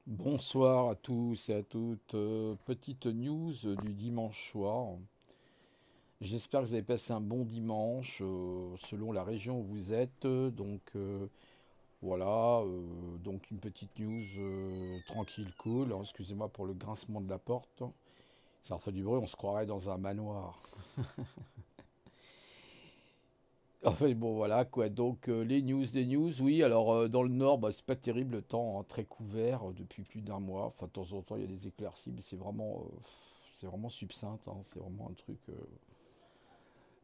Bonsoir à tous et à toutes. Petite news du dimanche soir. J'espère que vous avez passé un bon dimanche selon la région où vous êtes. Voilà, donc une petite news tranquille, cool. Alors, excusez-moi pour le grincement de la porte. Ça fait du bruit, on se croirait dans un manoir. Enfin bon voilà quoi, donc les news, oui, alors dans le nord, bah, c'est pas terrible le temps, hein, très couvert depuis plus d'un mois. Enfin de temps en temps il y a des éclaircies, mais c'est vraiment succinct, hein, c'est vraiment un truc.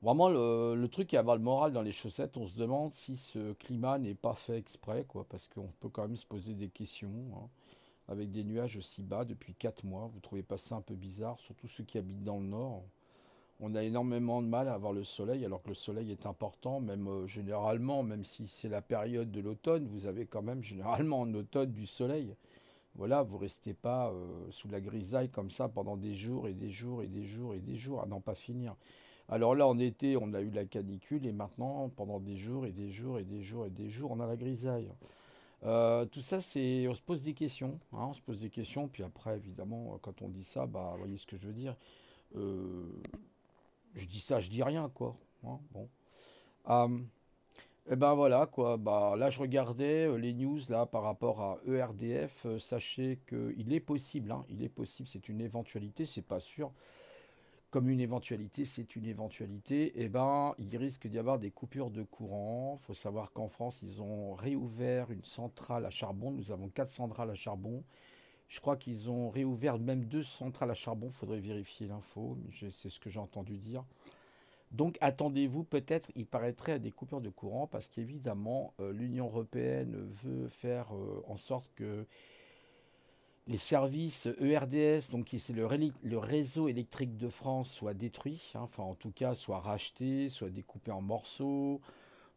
Vraiment le truc qui a avoir le moral dans les chaussettes, on se demande si ce climat n'est pas fait exprès, quoi, parce qu'on peut quand même se poser des questions, hein, avec des nuages aussi bas depuis 4 mois. Vous trouvez pas ça un peu bizarre, surtout ceux qui habitent dans le nord? On a énormément de mal à avoir le soleil, alors que le soleil est important, même généralement, même si c'est la période de l'automne, vous avez quand même généralement en automne du soleil. Voilà, vous restez pas sous la grisaille comme ça pendant des jours et des jours et des jours et des jours à n'en pas finir. Alors là, en été, on a eu la canicule et maintenant, pendant des jours et des jours et des jours et des jours, on a la grisaille. Tout ça, on se pose des questions, hein, on se pose des questions, puis après, évidemment, quand on dit ça, bah, vous voyez ce que je veux dire. Euh, je dis ça, je dis rien, quoi. Hein, bon. Euh, et ben voilà, quoi. Bah, là, je regardais les news là par rapport à ERDF. Sachez qu'il est possible, hein, il est possible, c'est une éventualité, c'est pas sûr. Comme une éventualité, c'est une éventualité. Et ben, il risque d'y avoir des coupures de courant. Il faut savoir qu'en France, ils ont réouvert une centrale à charbon. Nous avons 4 centrales à charbon. Je crois qu'ils ont réouvert même 2 centrales à charbon. Il faudrait vérifier l'info, mais c'est ce que j'ai entendu dire. Donc attendez-vous peut-être, il paraîtrait à des coupures de courant parce qu'évidemment l'Union européenne veut faire en sorte que les services ERDS, donc qui c'est le réseau électrique de France, soient détruits, hein, enfin en tout cas soient rachetés, soient découpés en morceaux.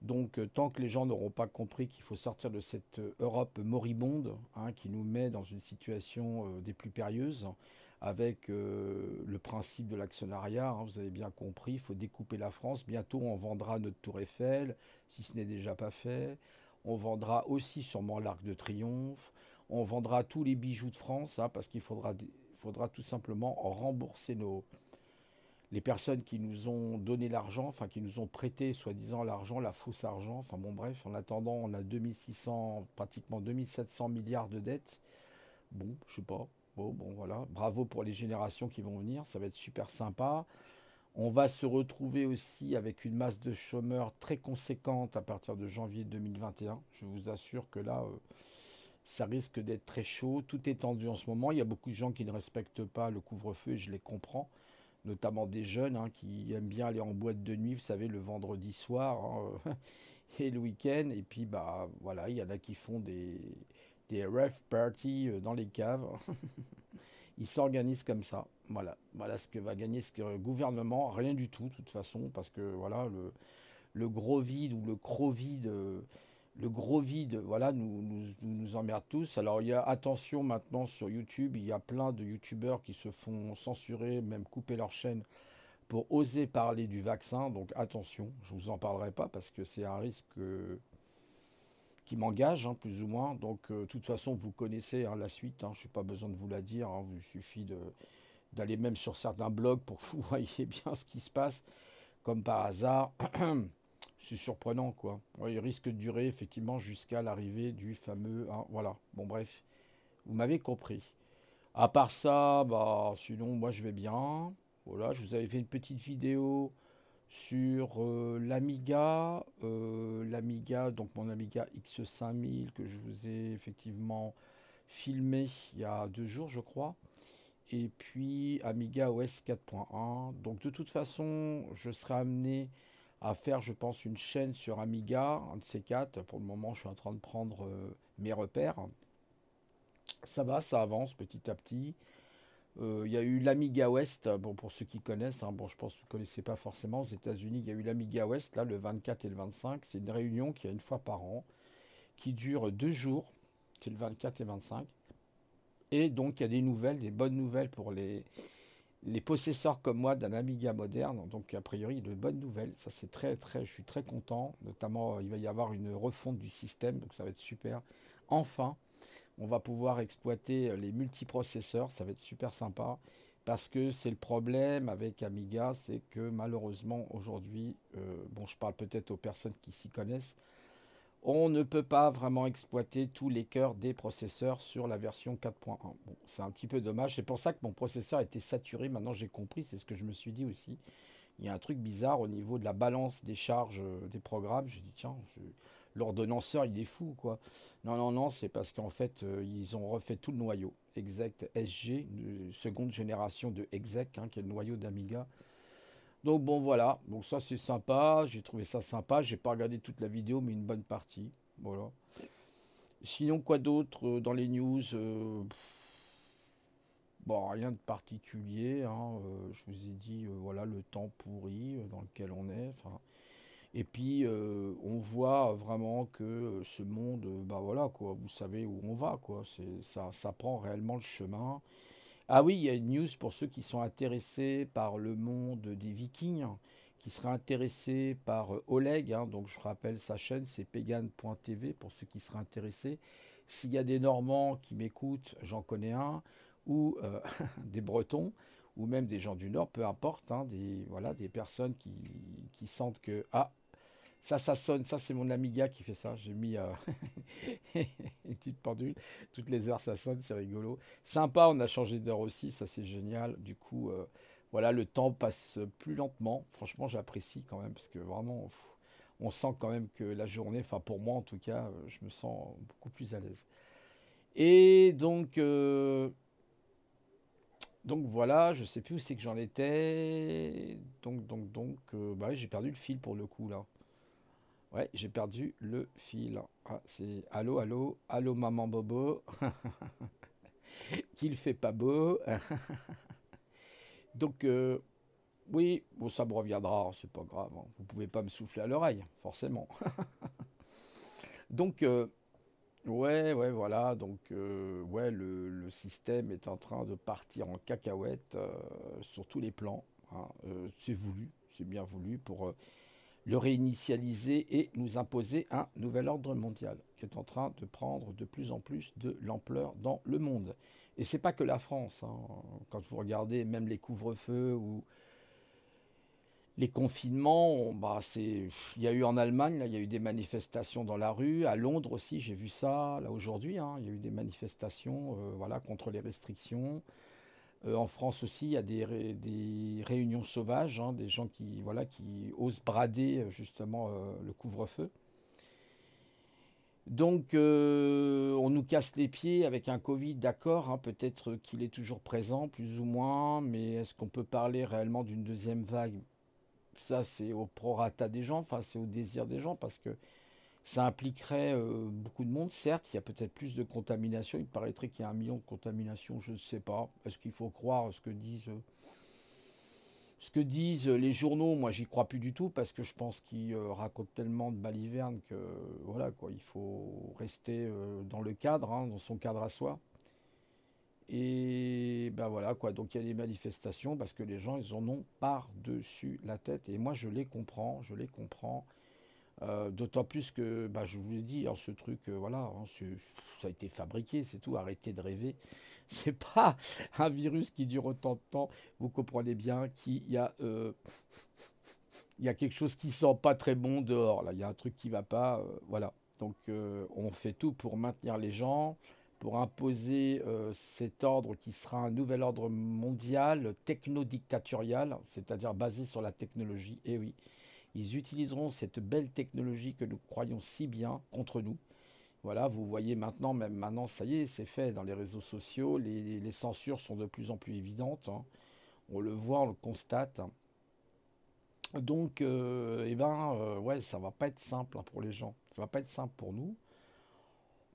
Donc tant que les gens n'auront pas compris qu'il faut sortir de cette Europe moribonde, hein, qui nous met dans une situation des plus périlleuses, avec le principe de l'actionnariat, hein, vous avez bien compris, il faut découper la France. Bientôt on vendra notre tour Eiffel, si ce n'est déjà pas fait. On vendra aussi sûrement l'Arc de Triomphe. On vendra tous les bijoux de France, hein, parce faudra tout simplement rembourser les personnes qui nous ont donné l'argent, enfin qui nous ont prêté soi-disant l'argent, la fausse argent, enfin bon bref, en attendant on a 2600, pratiquement 2700 milliards de dettes. Bon, je sais pas. Bon, voilà, bravo pour les générations qui vont venir, ça va être super sympa. On va se retrouver aussi avec une masse de chômeurs très conséquente à partir de janvier 2021. Je vous assure que là, ça risque d'être très chaud. Tout est tendu en ce moment. Il y a beaucoup de gens qui ne respectent pas le couvre-feu et je les comprends, notamment des jeunes, hein, qui aiment bien aller en boîte de nuit, vous savez, le vendredi soir, hein, et le week-end. Et puis, bah voilà, il y en a qui font des rave parties dans les caves. Ils s'organisent comme ça. Voilà ce que va gagner le gouvernement. Rien du tout, de toute façon, parce que voilà, le gros vide ou le gros vide, voilà, nous emmerde tous. Alors, il y a attention maintenant sur YouTube, il y a plein de YouTubeurs qui se font censurer, même couper leur chaîne pour oser parler du vaccin. Donc, attention, je ne vous en parlerai pas parce que c'est un risque qui m'engage, hein, plus ou moins. Donc, de toute façon, vous connaissez, hein, la suite, hein, je n'ai pas besoin de vous la dire, hein, il suffit d'aller même sur certains blogs pour que vous voyez bien ce qui se passe. Comme par hasard, c'est surprenant, quoi. Ouais, il risque de durer effectivement jusqu'à l'arrivée du fameux, hein, voilà. Bon, bref, vous m'avez compris. À part ça, bah, sinon, moi, je vais bien. Voilà, je vous avais fait une petite vidéo sur l'Amiga, donc mon Amiga X5000 que je vous ai effectivement filmé il y a 2 jours, je crois. Et puis Amiga OS 4.1. Donc de toute façon, je serai amené à faire, je pense, une chaîne sur Amiga, un de ces quatre. Pour le moment, je suis en train de prendre mes repères. Ça va, ça avance petit à petit. Il y a eu l'Amiga West, bon, pour ceux qui connaissent, hein, bon, je pense que vous ne connaissez pas forcément, aux États-Unis, il y a eu l'Amiga West, là, le 24 et le 25. C'est une réunion qui a une fois par an, qui dure 2 jours, c'est le 24 et 25. Et donc, il y a des nouvelles, des bonnes nouvelles pour les possesseurs comme moi d'un Amiga moderne. Donc, a priori, de bonnes nouvelles. Ça, c'est je suis très content. Notamment, il va y avoir une refonte du système, donc ça va être super. Enfin. On va pouvoir exploiter les multiprocesseurs, ça va être super sympa. Parce que c'est le problème avec Amiga, c'est que malheureusement aujourd'hui, bon je parle peut-être aux personnes qui s'y connaissent, on ne peut pas vraiment exploiter tous les cœurs des processeurs sur la version 4.1. Bon, c'est un petit peu dommage, c'est pour ça que mon processeur était saturé, maintenant j'ai compris, c'est ce que je me suis dit aussi. Il y a un truc bizarre au niveau de la balance des charges des programmes. J'ai dit, tiens, l'ordonnanceur, il est fou, quoi. Non, non, non, c'est parce qu'en fait, ils ont refait tout le noyau. Exec SG, seconde génération de Exec, hein, qui est le noyau d'Amiga. Donc bon, voilà. Donc ça, c'est sympa. J'ai trouvé ça sympa. J'ai pas regardé toute la vidéo, mais une bonne partie. Voilà. Sinon, quoi d'autre dans les news bon, rien de particulier, hein, je vous ai dit, voilà, le temps pourri dans lequel on est. Enfin, et puis, on voit vraiment que ce monde, bah voilà, quoi, vous savez où on va, quoi. Ça prend réellement le chemin. Ah oui, il y a une news pour ceux qui sont intéressés par le monde des Vikings, qui seraient intéressés par Oleg, hein, donc je rappelle sa chaîne, c'est pagan.tv pour ceux qui seraient intéressés. S'il y a des Normands qui m'écoutent, j'en connais un, ou des Bretons, ou même des gens du Nord, peu importe, hein, voilà, des personnes qui sentent que ah, ça sonne, ça c'est mon Amiga qui fait ça. J'ai mis une petite pendule. Toutes les heures ça sonne, c'est rigolo. Sympa, on a changé d'heure aussi, ça c'est génial. Du coup, voilà, le temps passe plus lentement. Franchement, j'apprécie quand même parce que vraiment, on sent quand même que la journée, enfin pour moi en tout cas, je me sens beaucoup plus à l'aise. Et donc voilà, je sais plus où c'est que j'en étais. Bah, j'ai perdu le fil pour le coup là. Ouais, j'ai perdu le fil. Ah, c'est allô, allô, allô maman Bobo, qu'il fait pas beau. Donc oui, bon ça me reviendra, c'est pas grave, hein. Vous pouvez pas me souffler à l'oreille, forcément. Donc ouais, ouais, voilà. Donc ouais, le système est en train de partir en cacahuète sur tous les plans, hein. C'est voulu, c'est bien voulu pour le réinitialiser et nous imposer un nouvel ordre mondial qui est en train de prendre de plus en plus de l'ampleur dans le monde. Et c'est pas que la France, hein. Quand vous regardez même les couvre-feux ou les confinements, bah il y a eu en Allemagne, là, il y a eu des manifestations dans la rue. À Londres aussi, j'ai vu ça, là aujourd'hui, hein, il y a eu des manifestations voilà, contre les restrictions. En France aussi, il y a des réunions sauvages, hein, des gens qui, voilà, qui osent brader justement le couvre-feu. Donc, on nous casse les pieds avec un Covid, d'accord, hein, peut-être qu'il est toujours présent, plus ou moins, mais est-ce qu'on peut parler réellement d'une deuxième vague? Ça, c'est au prorata des gens, enfin, c'est au désir des gens, parce que ça impliquerait beaucoup de monde. Certes, il y a peut-être plus de contamination. Il paraîtrait qu'il y a 1 million de contaminations, je ne sais pas. Est-ce qu'il faut croire ce que disent les journaux? Moi, j'y crois plus du tout parce que je pense qu'ils racontent tellement de balivernes que voilà quoi. Il faut rester dans le cadre, hein, dans son cadre à soi. Et ben voilà quoi. Donc il y a des manifestations parce que les gens ils en ont par-dessus la tête. Et moi, je les comprends, je les comprends. D'autant plus que, bah, je vous l'ai dit, hein, ce truc, voilà, hein, ça a été fabriqué, c'est tout. Arrêtez de rêver. C'est pas un virus qui dure autant de temps. Vous comprenez bien qu'il y a quelque chose qui sent pas très bon dehors. Là, il y a un truc qui va pas. Voilà. Donc, on fait tout pour maintenir les gens, pour imposer cet ordre qui sera un nouvel ordre mondial, techno-dictatorial, c'est-à-dire basé sur la technologie. Et oui. Ils utiliseront cette belle technologie que nous croyons si bien contre nous. Voilà, vous voyez maintenant, même maintenant, ça y est, c'est fait dans les réseaux sociaux, les censures sont de plus en plus évidentes, hein. On le voit, on le constate. Donc, ouais, ça va pas être simple hein, pour les gens. Ça va pas être simple pour nous.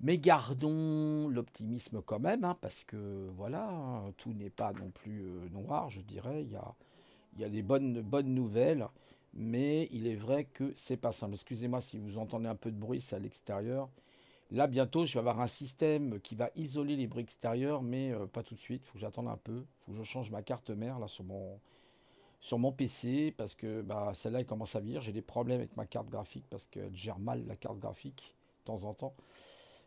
Mais gardons l'optimisme quand même, hein, parce que voilà, hein, tout n'est pas non plus noir, je dirais. Il y a des bonnes nouvelles, mais il est vrai que c'est pas simple. Excusez-moi si vous entendez un peu de bruit, c'est à l'extérieur. Là, bientôt, je vais avoir un système qui va isoler les bruits extérieurs, mais pas tout de suite. Il faut que j'attende un peu. Il faut que je change ma carte mère là sur mon PC parce que bah, celle-là, elle commence à vieillir. J'ai des problèmes avec ma carte graphique parce qu'elle gère mal la carte graphique de temps en temps.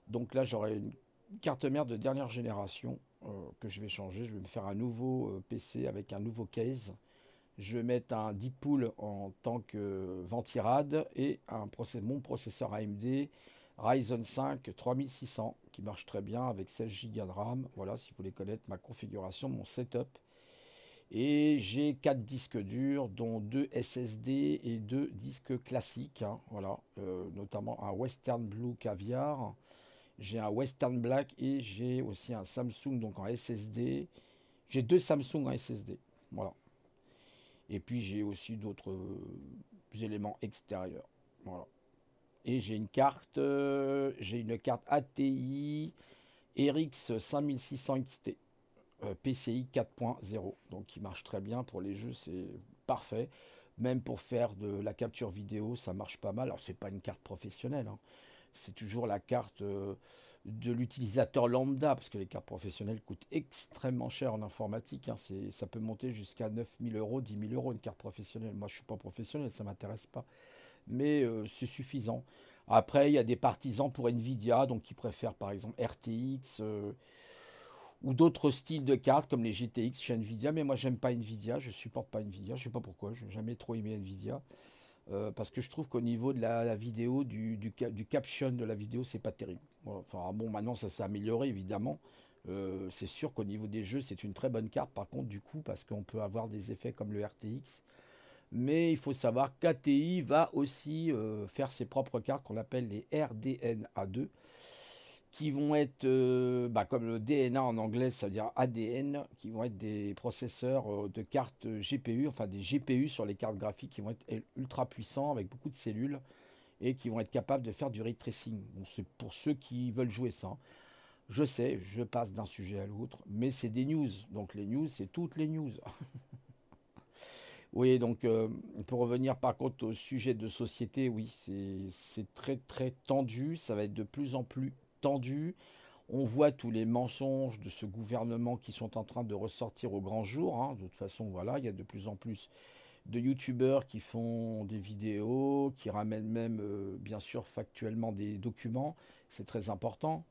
Donc là, j'aurai une carte mère de dernière génération que je vais changer. Je vais me faire un nouveau PC avec un nouveau case. Je vais mettre un Deeppool en tant que ventirad et mon processeur AMD Ryzen 5 3600 qui marche très bien avec 16 Go de RAM. Voilà, si vous voulez connaître ma configuration, mon setup. Et j'ai 4 disques durs, dont 2 SSD et 2 disques classiques, hein, voilà, notamment un Western Blue Caviar. J'ai un Western Black et j'ai aussi un Samsung donc en SSD. J'ai deux Samsung en SSD. Voilà. Et puis j'ai aussi d'autres éléments extérieurs. Voilà. Et j'ai une carte ATI RX 5600 XT. PCI 4.0, donc qui marche très bien pour les jeux, c'est parfait. Même pour faire de la capture vidéo, ça marche pas mal. Alors c'est pas une carte professionnelle, hein. C'est toujours la carte de l'utilisateur lambda, parce que les cartes professionnelles coûtent extrêmement cher en informatique, hein. Ça peut monter jusqu'à 9000 euros, 10 000 euros une carte professionnelle. Moi je suis pas professionnel, ça m'intéresse pas. Mais c'est suffisant. Après, il y a des partisans pour Nvidia, donc qui préfèrent par exemple RTX, ou d'autres styles de cartes comme les GTX chez Nvidia, mais moi j'aime pas Nvidia, je supporte pas Nvidia, je sais pas pourquoi, je n'ai jamais trop aimé Nvidia, parce que je trouve qu'au niveau de la vidéo, du caption de la vidéo, c'est pas terrible. Voilà. Enfin bon, maintenant ça s'est amélioré évidemment. C'est sûr qu'au niveau des jeux, c'est une très bonne carte, par contre du coup, parce qu'on peut avoir des effets comme le RTX, mais il faut savoir qu'ATI va aussi faire ses propres cartes qu'on appelle les RDNA2, qui vont être, comme le DNA en anglais, ça veut dire ADN, qui vont être des processeurs de cartes GPU, enfin des GPU sur les cartes graphiques qui vont être ultra puissants avec beaucoup de cellules et qui vont être capables de faire du ray tracing. Bon, c'est pour ceux qui veulent jouer ça, hein. Je sais, je passe d'un sujet à l'autre, mais c'est des news. Donc les news, c'est toutes les news. Oui, donc pour revenir par contre au sujet de société, oui, c'est très très tendu, ça va être de plus en plus tendu. On voit tous les mensonges de ce gouvernement qui sont en train de ressortir au grand jour, hein. De toute façon, voilà, il y a de plus en plus de youtubeurs qui font des vidéos, qui ramènent même, bien sûr, factuellement des documents. C'est très important.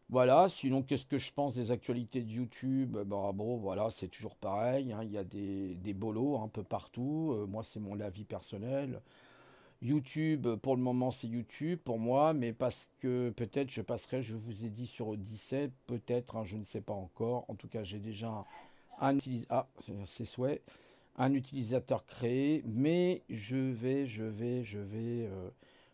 Voilà, sinon, qu'est-ce que je pense des actualités de YouTube? Bah, bon, voilà, c'est toujours pareil, hein. Il y a des bolos un peu partout. Moi, c'est mon avis personnel. YouTube, pour le moment, c'est YouTube pour moi, mais parce que peut-être je passerai, je vous ai dit sur Odyssey, peut-être, hein, je ne sais pas encore. En tout cas, j'ai déjà c'est souhait, un utilisateur créé, mais je vais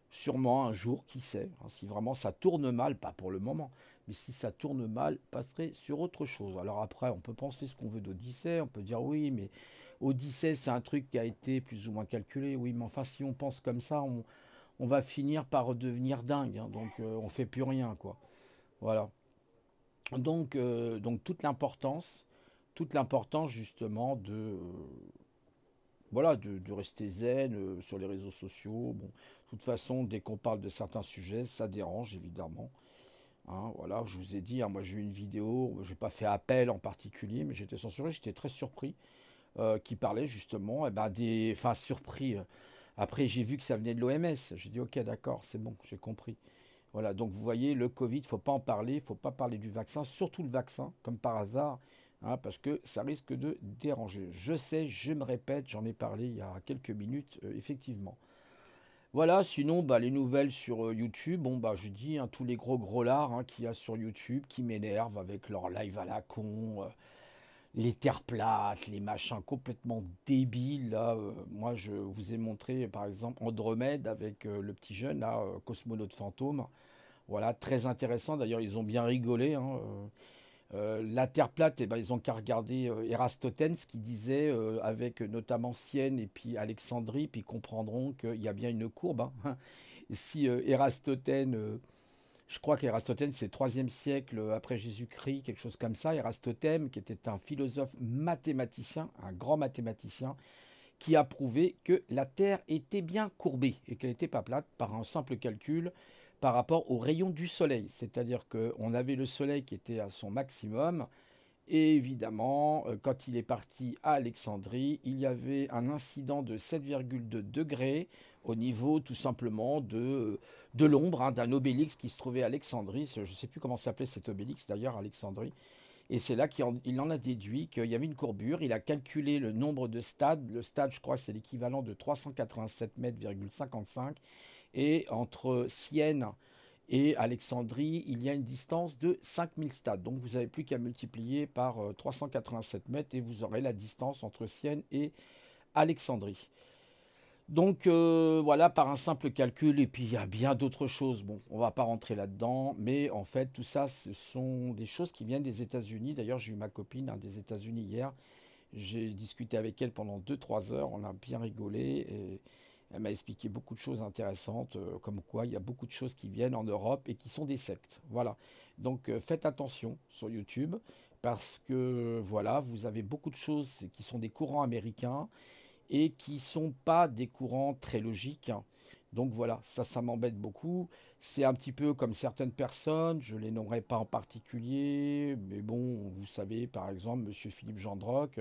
sûrement un jour, qui sait, hein, si vraiment ça tourne mal, pas pour le moment, mais si ça tourne mal, passerai sur autre chose. Alors après, on peut penser ce qu'on veut d'Odyssey, on peut dire oui, mais Odyssey, c'est un truc qui a été plus ou moins calculé. Oui, mais enfin, si on pense comme ça, on va finir par devenir dingue, hein. Donc, on fait plus rien, quoi. Voilà. Donc toute l'importance justement de rester zen sur les réseaux sociaux. Bon, de toute façon, dès qu'on parle de certains sujets, ça dérange évidemment, hein. Voilà, je vous ai dit, hein, moi j'ai eu une vidéo, je n'ai pas fait appel en particulier, mais j'étais censuré, j'étais très surpris, qui parlait justement, enfin surpris. Après, j'ai vu que ça venait de l'OMS. J'ai dit, ok, d'accord, c'est bon, j'ai compris. Voilà, donc vous voyez, le Covid, il ne faut pas en parler, il ne faut pas parler du vaccin, surtout le vaccin, comme par hasard, hein, parce que ça risque de déranger. Je sais, je me répète, j'en ai parlé il y a quelques minutes, effectivement. Voilà, sinon, les nouvelles sur YouTube, bon, je dis, hein, tous les gros lards, hein, qu'il y a sur YouTube qui m'énervent avec leur live à la con, les terres plates, les machins complètement débiles. Là, moi, je vous ai montré, par exemple, Andromède avec le petit jeune, là, cosmonaute fantôme. Voilà, très intéressant. D'ailleurs, ils ont bien rigolé, hein. La Terre plate, eh ben, ils ont qu'à regarder Eratosthène, ce qu'il disait, avec notamment Sienne et puis Alexandrie, puis ils comprendront qu'il y a bien une courbe, hein. Si Eratosthène, je crois qu'Eratosthène, c'est le 3e siècle après Jésus-Christ, quelque chose comme ça. Eratosthène, qui était un philosophe mathématicien, un grand mathématicien, qui a prouvé que la Terre était bien courbée et qu'elle n'était pas plate par un simple calcul par rapport aux rayons du Soleil. C'est-à-dire qu'on avait le Soleil qui était à son maximum. Et évidemment, quand il est parti à Alexandrie, il y avait un incident de 7,2 degrés au niveau tout simplement de l'ombre, hein, d'un obélix qui se trouvait à Alexandrie. Je ne sais plus comment s'appelait cet obélix d'ailleurs, à Alexandrie. Et c'est là qu'il en a déduit qu'il y avait une courbure. Il a calculé le nombre de stades. Le stade, je crois, c'est l'équivalent de 387 mètres,55. Et entre Sienne et Alexandrie, il y a une distance de 5000 stades. Donc vous n'avez plus qu'à multiplier par 387 mètres et vous aurez la distance entre Sienne et Alexandrie. Donc voilà, par un simple calcul, et puis il y a bien d'autres choses. Bon, on va pas rentrer là-dedans, mais en fait, tout ça, ce sont des choses qui viennent des États-Unis. D'ailleurs, j'ai eu ma copine, hein, des États-Unis hier. J'ai discuté avec elle pendant 2 3 heures, on a bien rigolé, et elle m'a expliqué beaucoup de choses intéressantes, comme quoi il y a beaucoup de choses qui viennent en Europe et qui sont des sectes. Voilà. Donc faites attention sur YouTube, parce que voilà, vous avez beaucoup de choses qui sont des courants américains et qui sont pas des courants très logiques. Donc voilà, ça m'embête beaucoup. C'est un petit peu comme certaines personnes, je les nommerai pas en particulier, mais bon, vous savez, par exemple, Monsieur Philippe Gendroc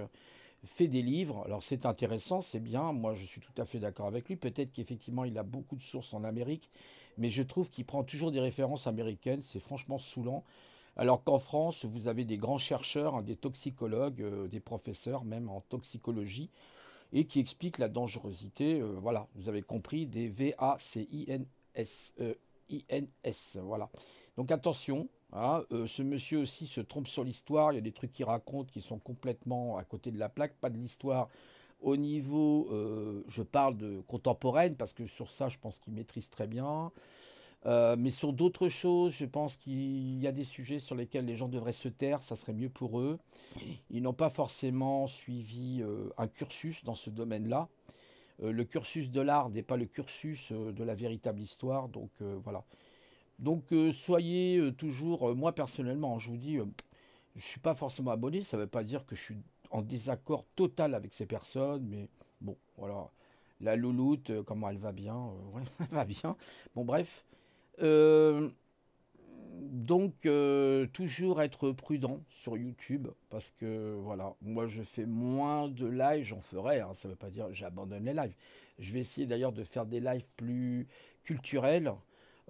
fait des livres. Alors c'est intéressant, c'est bien, moi je suis tout à fait d'accord avec lui. Peut-être qu'effectivement il a beaucoup de sources en Amérique, mais je trouve qu'il prend toujours des références américaines, c'est franchement saoulant. Alors qu'en France, vous avez des grands chercheurs, hein, des toxicologues, des professeurs même en toxicologie, et qui explique la dangerosité, voilà, vous avez compris, des VACINS. INS, voilà. Donc attention, hein, ce monsieur aussi se trompe sur l'histoire, il y a des trucs qu'il raconte qui sont complètement à côté de la plaque, pas de l'histoire au niveau, je parle de contemporaine, parce que sur ça, je pense qu'il maîtrise très bien. Mais sur d'autres choses, je pense qu'il y a des sujets sur lesquels les gens devraient se taire, ça serait mieux pour eux. Ils n'ont pas forcément suivi un cursus dans ce domaine-là. Le cursus de l'art n'est pas le cursus de la véritable histoire, donc voilà. Donc soyez toujours, moi personnellement, je vous dis, je ne suis pas forcément abonné, ça ne veut pas dire que je suis en désaccord total avec ces personnes, mais bon, voilà. La louloute, comment elle va bien, ouais, elle va bien. Bon, bref. Euh, donc, toujours être prudent sur YouTube, parce que voilà, moi je fais moins de lives, j'en ferai, hein, ça ne veut pas dire que j'abandonne les lives. Je vais essayer d'ailleurs de faire des lives plus culturels.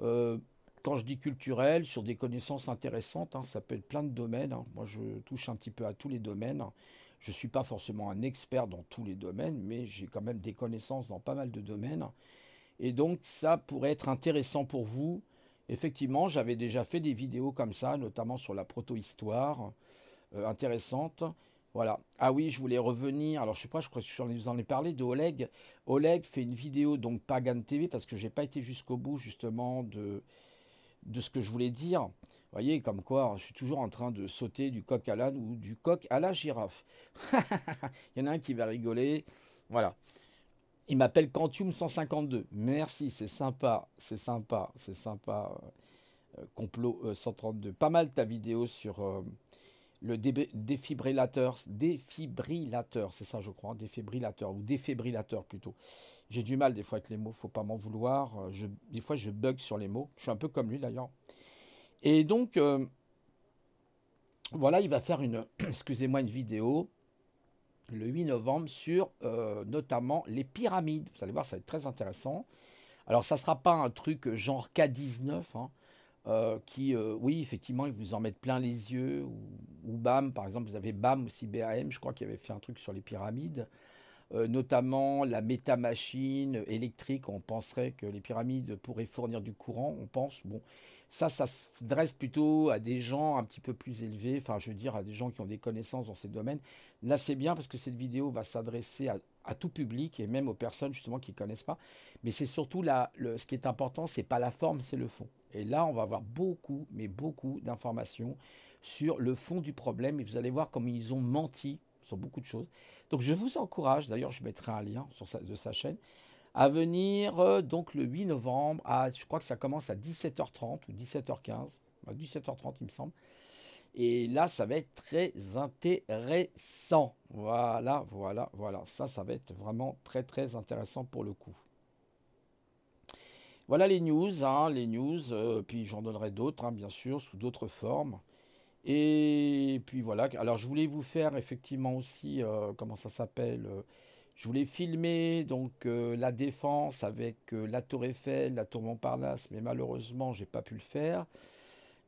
Euh, Quand je dis culturel, sur des connaissances intéressantes, hein, ça peut être plein de domaines, hein. Moi je touche un petit peu à tous les domaines. Je ne suis pas forcément un expert dans tous les domaines, mais j'ai quand même des connaissances dans pas mal de domaines. Et donc ça pourrait être intéressant pour vous. Effectivement, j'avais déjà fait des vidéos comme ça, notamment sur la proto-histoire, intéressante. Voilà. Ah oui, je voulais revenir. Alors je sais pas, je crois que je vous en ai parlé de Oleg. Oleg fait une vidéo, donc Pagan TV, parce que j'ai pas été jusqu'au bout justement de ce que je voulais dire. Vous voyez, comme quoi, je suis toujours en train de sauter du coq à l'âne ou du coq à la girafe. Il y en a un qui va rigoler. Voilà. Il m'appelle Quantium 152. Merci, c'est sympa, c'est sympa, c'est sympa. Complot 132. Pas mal ta vidéo sur le défibrillateur, c'est ça je crois, hein, défibrillateur ou défibrillateur plutôt. J'ai du mal des fois avec les mots, faut pas m'en vouloir. Des fois je bug sur les mots. Je suis un peu comme lui d'ailleurs. Et donc voilà, il va faire une, excusez-moi, une vidéo le 8 novembre sur notamment les pyramides. Vous allez voir, ça va être très intéressant. Alors, ça ne sera pas un truc genre K19, hein, oui, effectivement, ils vous en mettent plein les yeux, ou BAM, par exemple, vous avez BAM aussi, BAM, je crois qu'il avait fait un truc sur les pyramides. Notamment la métamachine électrique, on penserait que les pyramides pourraient fournir du courant, on pense. Bon, ça se dresse plutôt à des gens un petit peu plus élevés, enfin je veux dire à des gens qui ont des connaissances dans ces domaines. Là c'est bien parce que cette vidéo va s'adresser à tout public et même aux personnes justement qui ne connaissent pas. Mais c'est surtout ce qui est important, c'est pas la forme, c'est le fond. Et là on va avoir beaucoup, mais beaucoup d'informations sur le fond du problème et vous allez voir comme ils ont menti sur beaucoup de choses. Donc je vous encourage, d'ailleurs je mettrai un lien de sa chaîne, à venir donc le 8 novembre, je crois que ça commence à 17h30 ou 17h15, à 17h30 il me semble. Et là ça va être très intéressant. Voilà, voilà, voilà. Ça va être vraiment très très intéressant pour le coup. Voilà les news, hein, les news, puis j'en donnerai d'autres, hein, bien sûr, sous d'autres formes. Et puis voilà, alors je voulais vous faire effectivement aussi, comment ça s'appelle, Je voulais filmer donc la Défense avec la Tour Eiffel, la Tour Montparnasse, mais malheureusement, j'ai pas pu le faire.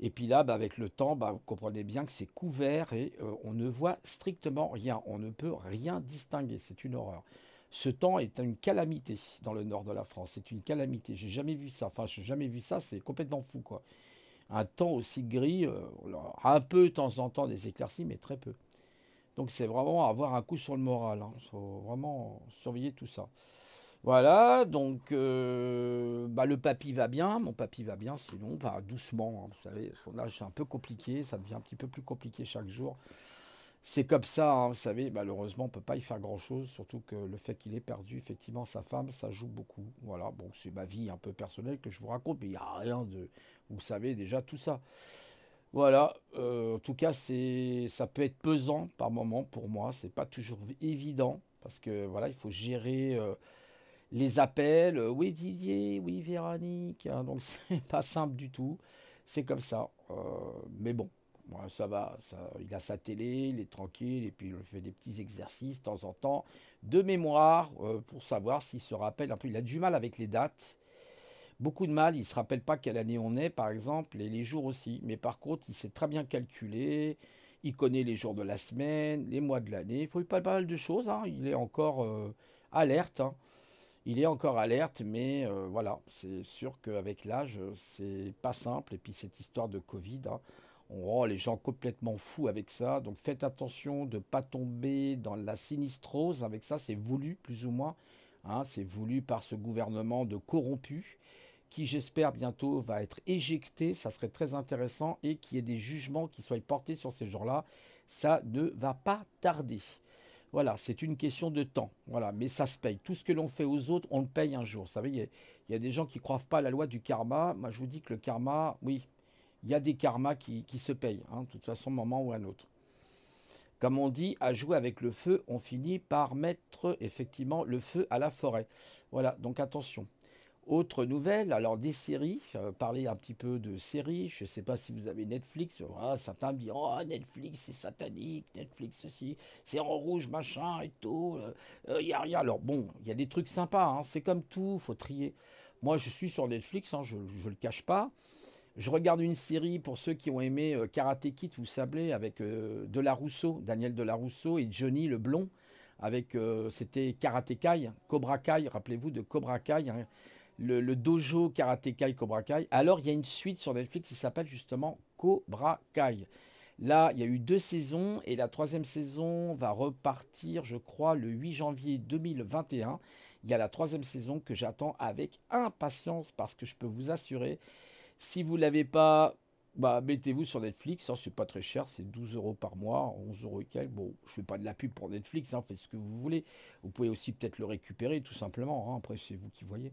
Et puis là, bah, avec le temps, bah, vous comprenez bien que c'est couvert et on ne voit strictement rien. On ne peut rien distinguer. C'est une horreur. Ce temps est une calamité dans le nord de la France. C'est une calamité. J'ai jamais vu ça. Enfin, j'ai jamais vu ça. C'est complètement fou, quoi. Un temps aussi gris, un peu de temps en temps des éclaircies, mais très peu. Donc c'est vraiment avoir un coup sur le moral. Il faut vraiment surveiller tout ça. Voilà, donc bah, le papy va bien, mon papy va bien, sinon, bah, doucement, hein, vous savez, son âge c'est un peu compliqué, ça devient un petit peu plus compliqué chaque jour. C'est comme ça, hein, vous savez, malheureusement, on ne peut pas y faire grand-chose, surtout que le fait qu'il ait perdu effectivement sa femme, ça joue beaucoup. Voilà, bon, c'est ma vie un peu personnelle que je vous raconte, mais il n'y a rien de... Vous savez déjà tout ça. Voilà, en tout cas, ça peut être pesant par moment pour moi, c'est pas toujours évident, parce que voilà, il faut gérer les appels, oui Didier, oui Véronique, hein, donc c'est pas simple du tout, c'est comme ça. Mais bon, ouais, ça va, il a sa télé, il est tranquille, et puis il fait des petits exercices de temps en temps de mémoire pour savoir s'il se rappelle un peu. Il a du mal avec les dates, beaucoup de mal, il ne se rappelle pas quelle année on est par exemple, et les jours aussi, mais par contre il sait très bien calculer. Il connaît les jours de la semaine, les mois de l'année. Il faut pas mal de choses, hein. Il est encore alerte, hein. Il est encore alerte, mais voilà, c'est sûr qu'avec l'âge, c'est pas simple. Et puis cette histoire de Covid, hein, on rend les gens complètement fous avec ça. Donc faites attention de ne pas tomber dans la sinistrose avec ça. C'est voulu, plus ou moins. Hein, c'est voulu par ce gouvernement de corrompus qui, j'espère, bientôt va être éjecté. Ça serait très intéressant et qu'il y ait des jugements qui soient portés sur ces gens-là. Ça ne va pas tarder. Voilà, c'est une question de temps. Voilà, mais ça se paye. Tout ce que l'on fait aux autres, on le paye un jour. Vous savez, il y a des gens qui ne croient pas à la loi du karma. Moi, je vous dis que le karma, oui, il y a des karmas qui se payent, hein, de toute façon, un moment ou un autre. Comme on dit, à jouer avec le feu, on finit par mettre effectivement le feu à la forêt. Voilà, donc attention. Autre nouvelle, alors des séries, parler un petit peu de séries, je ne sais pas si vous avez Netflix, voilà, certains me disent oh Netflix c'est satanique, Netflix ceci, c'est en rouge machin et tout, y a rien. Alors bon, il y a des trucs sympas, hein, c'est comme tout, faut trier. Moi je suis sur Netflix, hein, je ne le cache pas. Je regarde une série pour ceux qui ont aimé Karate Kid, vous savez, avec Delarousseau, Daniel Delarousseau et Johnny le blond, avec c'était Karate Kai, Cobra Kai, rappelez-vous de Cobra Kai, hein, le dojo Karate Kai Cobra Kai. Alors, il y a une suite sur Netflix qui s'appelle justement Cobra Kai. Là, il y a eu 2 saisons et la troisième saison va repartir, je crois, le 8 janvier 2021. Il y a la troisième saison que j'attends avec impatience parce que je peux vous assurer, si vous ne l'avez pas, bah, mettez-vous sur Netflix. Hein, c'est pas très cher, c'est 12 euros par mois, 11 euros et quelques. Bon, je fais pas de la pub pour Netflix, hein, faites ce que vous voulez. Vous pouvez aussi peut-être le récupérer tout simplement. Hein, après, c'est vous qui voyez.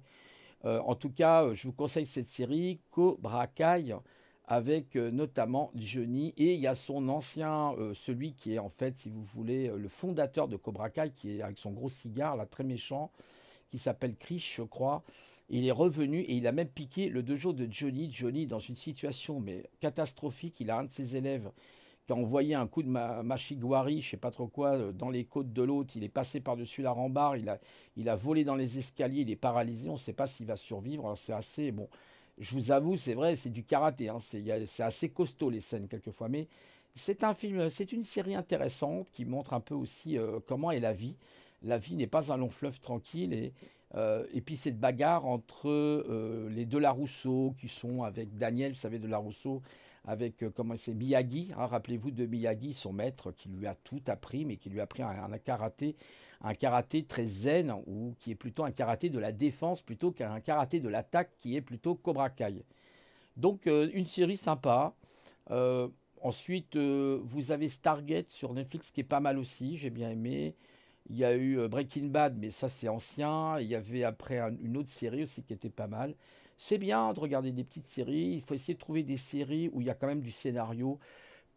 En tout cas, je vous conseille cette série Cobra Kai avec notamment Johnny et il y a son ancien, celui qui est en fait, si vous voulez, le fondateur de Cobra Kai, qui est avec son gros cigare là, très méchant, qui s'appelle Chris, je crois. Il est revenu et il a même piqué le dojo de Johnny. Johnny, dans une situation mais catastrophique, il a un de ses élèves qui a envoyé un coup de machiguari, je sais pas trop quoi, dans les côtes de l'autre. Il est passé par-dessus la rambarde, il a volé dans les escaliers, il est paralysé. On ne sait pas s'il va survivre. Alors c'est assez bon. Je vous avoue, c'est vrai, c'est du karaté. Hein, c'est assez costaud les scènes quelquefois, mais c'est un film, c'est une série intéressante qui montre un peu aussi comment est la vie. La vie n'est pas un long fleuve tranquille et puis cette bagarre entre les Delarousseau qui sont avec Daniel, vous savez, Delarousseau, avec comment c'est Miyagi, hein, rappelez-vous de Miyagi, son maître qui lui a tout appris, mais qui lui a appris un karaté très zen, ou qui est plutôt un karaté de la défense plutôt qu'un karaté de l'attaque qui est plutôt Cobra Kai. Donc une série sympa. Euh, Ensuite, vous avez Stargate sur Netflix qui est pas mal aussi, j'ai bien aimé. Il y a eu Breaking Bad, mais ça c'est ancien. Il y avait après une autre série aussi qui était pas mal. C'est bien de regarder des petites séries. Il faut essayer de trouver des séries où il y a quand même du scénario.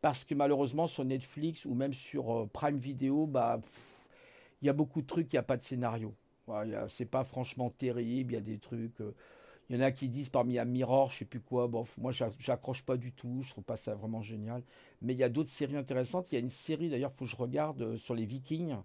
Parce que malheureusement sur Netflix ou même sur Prime Video, bah, il y a beaucoup de trucs, il n'y a pas de scénario. Voilà, c'est pas franchement terrible. Il y a des trucs. Il y en a qui disent parmi un Mirror, je sais plus quoi. Bon, moi, j'accroche pas du tout. Je trouve pas ça vraiment génial. Mais il y a d'autres séries intéressantes. Il y a une série d'ailleurs, faut que je regarde sur les Vikings.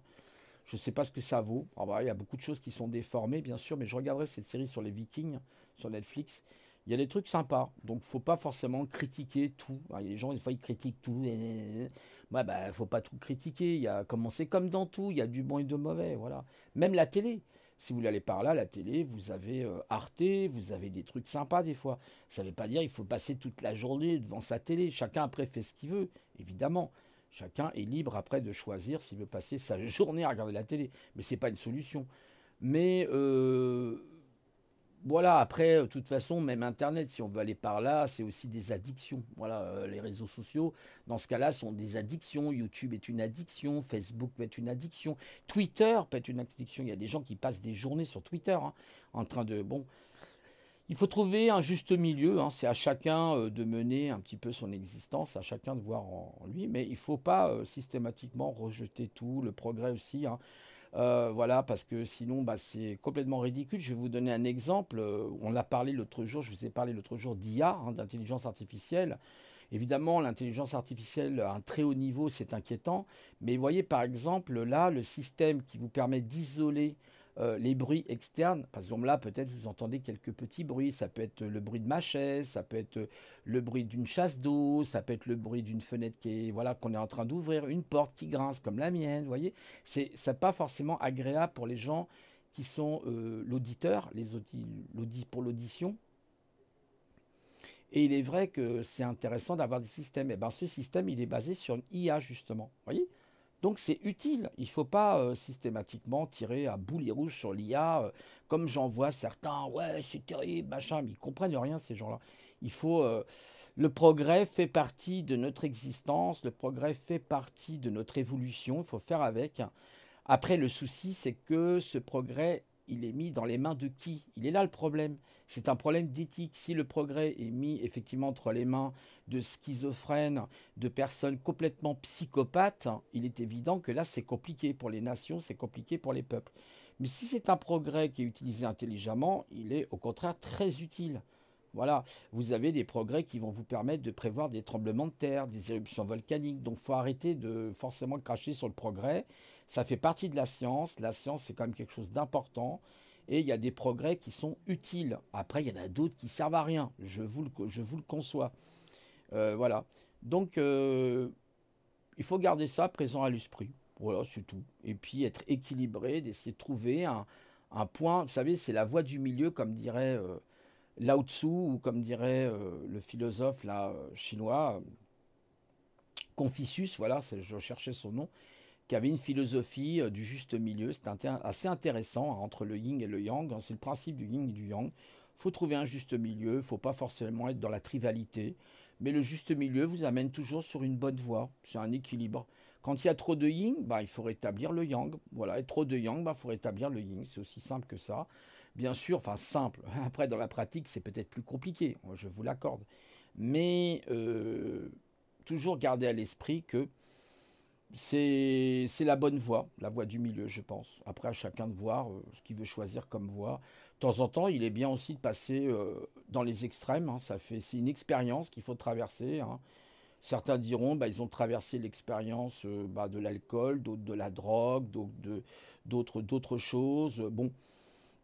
Je sais pas ce que ça vaut. Alors, bah, il y a beaucoup de choses qui sont déformées, bien sûr, mais je regarderai cette série sur les Vikings sur Netflix. Il y a des trucs sympas, donc faut pas forcément critiquer tout. Alors, les gens, des fois, ils critiquent tout. Ouais, bah, faut pas tout critiquer. Il y a, comment c'est comme dans tout, il y a du bon et du mauvais, voilà. Même la télé. Si vous allez par là, la télé, vous avez Arte, vous avez des trucs sympas des fois. Ça ne veut pas dire qu'il faut passer toute la journée devant sa télé. Chacun après fait ce qu'il veut, évidemment. Chacun est libre après de choisir s'il veut passer sa journée à regarder la télé. Mais c'est pas une solution. Mais voilà, après, de toute façon, même Internet, si on veut aller par là, c'est aussi des addictions. Voilà, les réseaux sociaux, dans ce cas-là, sont des addictions. YouTube est une addiction, Facebook peut être une addiction, Twitter peut être une addiction. Il y a des gens qui passent des journées sur Twitter, hein, en train de... Bon, il faut trouver un juste milieu, hein. C'est à chacun de mener un petit peu son existence, à chacun de voir en lui, mais il ne faut pas systématiquement rejeter tout, le progrès aussi, hein. Voilà, parce que sinon, bah, c'est complètement ridicule. Je vais vous donner un exemple. On l'a parlé l'autre jour, je vous ai parlé l'autre jour d'IA, hein, d'intelligence artificielle. Évidemment, l'intelligence artificielle à un très haut niveau, c'est inquiétant. Mais voyez, par exemple, là, le système qui vous permet d'isoler les bruits externes. Par exemple, là, peut-être vous entendez quelques petits bruits. Ça peut être le bruit de ma chaise, ça peut être le bruit d'une chasse d'eau, ça peut être le bruit d'une fenêtre qui est, voilà, qu'on est en train d'ouvrir, une porte qui grince comme la mienne. Vous voyez, c'est pas forcément agréable pour les gens qui sont l'auditeur, pour l'audition. Et il est vrai que c'est intéressant d'avoir des systèmes. Et ben, ce système, il est basé sur une IA, justement. Vous voyez? Donc c'est utile. Il ne faut pas systématiquement tirer à boulet rouge sur l'IA, comme j'en vois certains. Ouais, c'est terrible, machin. Mais ils comprennent rien, ces gens-là. Il faut. Le progrès fait partie de notre existence. Le progrès fait partie de notre évolution. Il faut faire avec. Après, le souci, c'est que ce progrès, il est mis dans les mains de qui? Il est là le problème. C'est un problème d'éthique. Si le progrès est mis effectivement entre les mains de schizophrènes, de personnes complètement psychopathes, il est évident que là, c'est compliqué pour les nations, c'est compliqué pour les peuples. Mais si c'est un progrès qui est utilisé intelligemment, il est au contraire très utile. Voilà, vous avez des progrès qui vont vous permettre de prévoir des tremblements de terre, des éruptions volcaniques. Donc, il faut arrêter de forcément cracher sur le progrès. Ça fait partie de la science. La science, c'est quand même quelque chose d'important. Et il y a des progrès qui sont utiles. Après, il y en a d'autres qui servent à rien. Je vous le conçois. Voilà. Donc, il faut garder ça présent à l'esprit. Voilà, c'est tout. Et puis, être équilibré, d'essayer de trouver un point. Vous savez, c'est la voie du milieu, comme dirait Lao Tzu, ou comme dirait le philosophe là, chinois, Confucius, voilà, je cherchais son nom, qui avait une philosophie du juste milieu. C'est assez intéressant, hein, entre le yin et le yang, hein. C'est le principe du yin et du yang. Il faut trouver un juste milieu, il ne faut pas forcément être dans la tribalité, mais le juste milieu vous amène toujours sur une bonne voie. C'est un équilibre. Quand il y a trop de yin, bah, il faut rétablir le yang. Voilà, et trop de yang, bah, il faut rétablir le yin. C'est aussi simple que ça. Bien sûr, enfin simple. Après, dans la pratique, c'est peut-être plus compliqué, je vous l'accorde. Mais toujours garder à l'esprit que c'est la bonne voie, la voie du milieu, je pense. Après, à chacun de voir ce qu'il veut choisir comme voie. De temps en temps, il est bien aussi de passer dans les extrêmes, hein. C'est une expérience qu'il faut traverser, hein. Certains diront, bah, ils ont traversé l'expérience bah, de l'alcool, d'autres de la drogue, d'autres choses. Bon,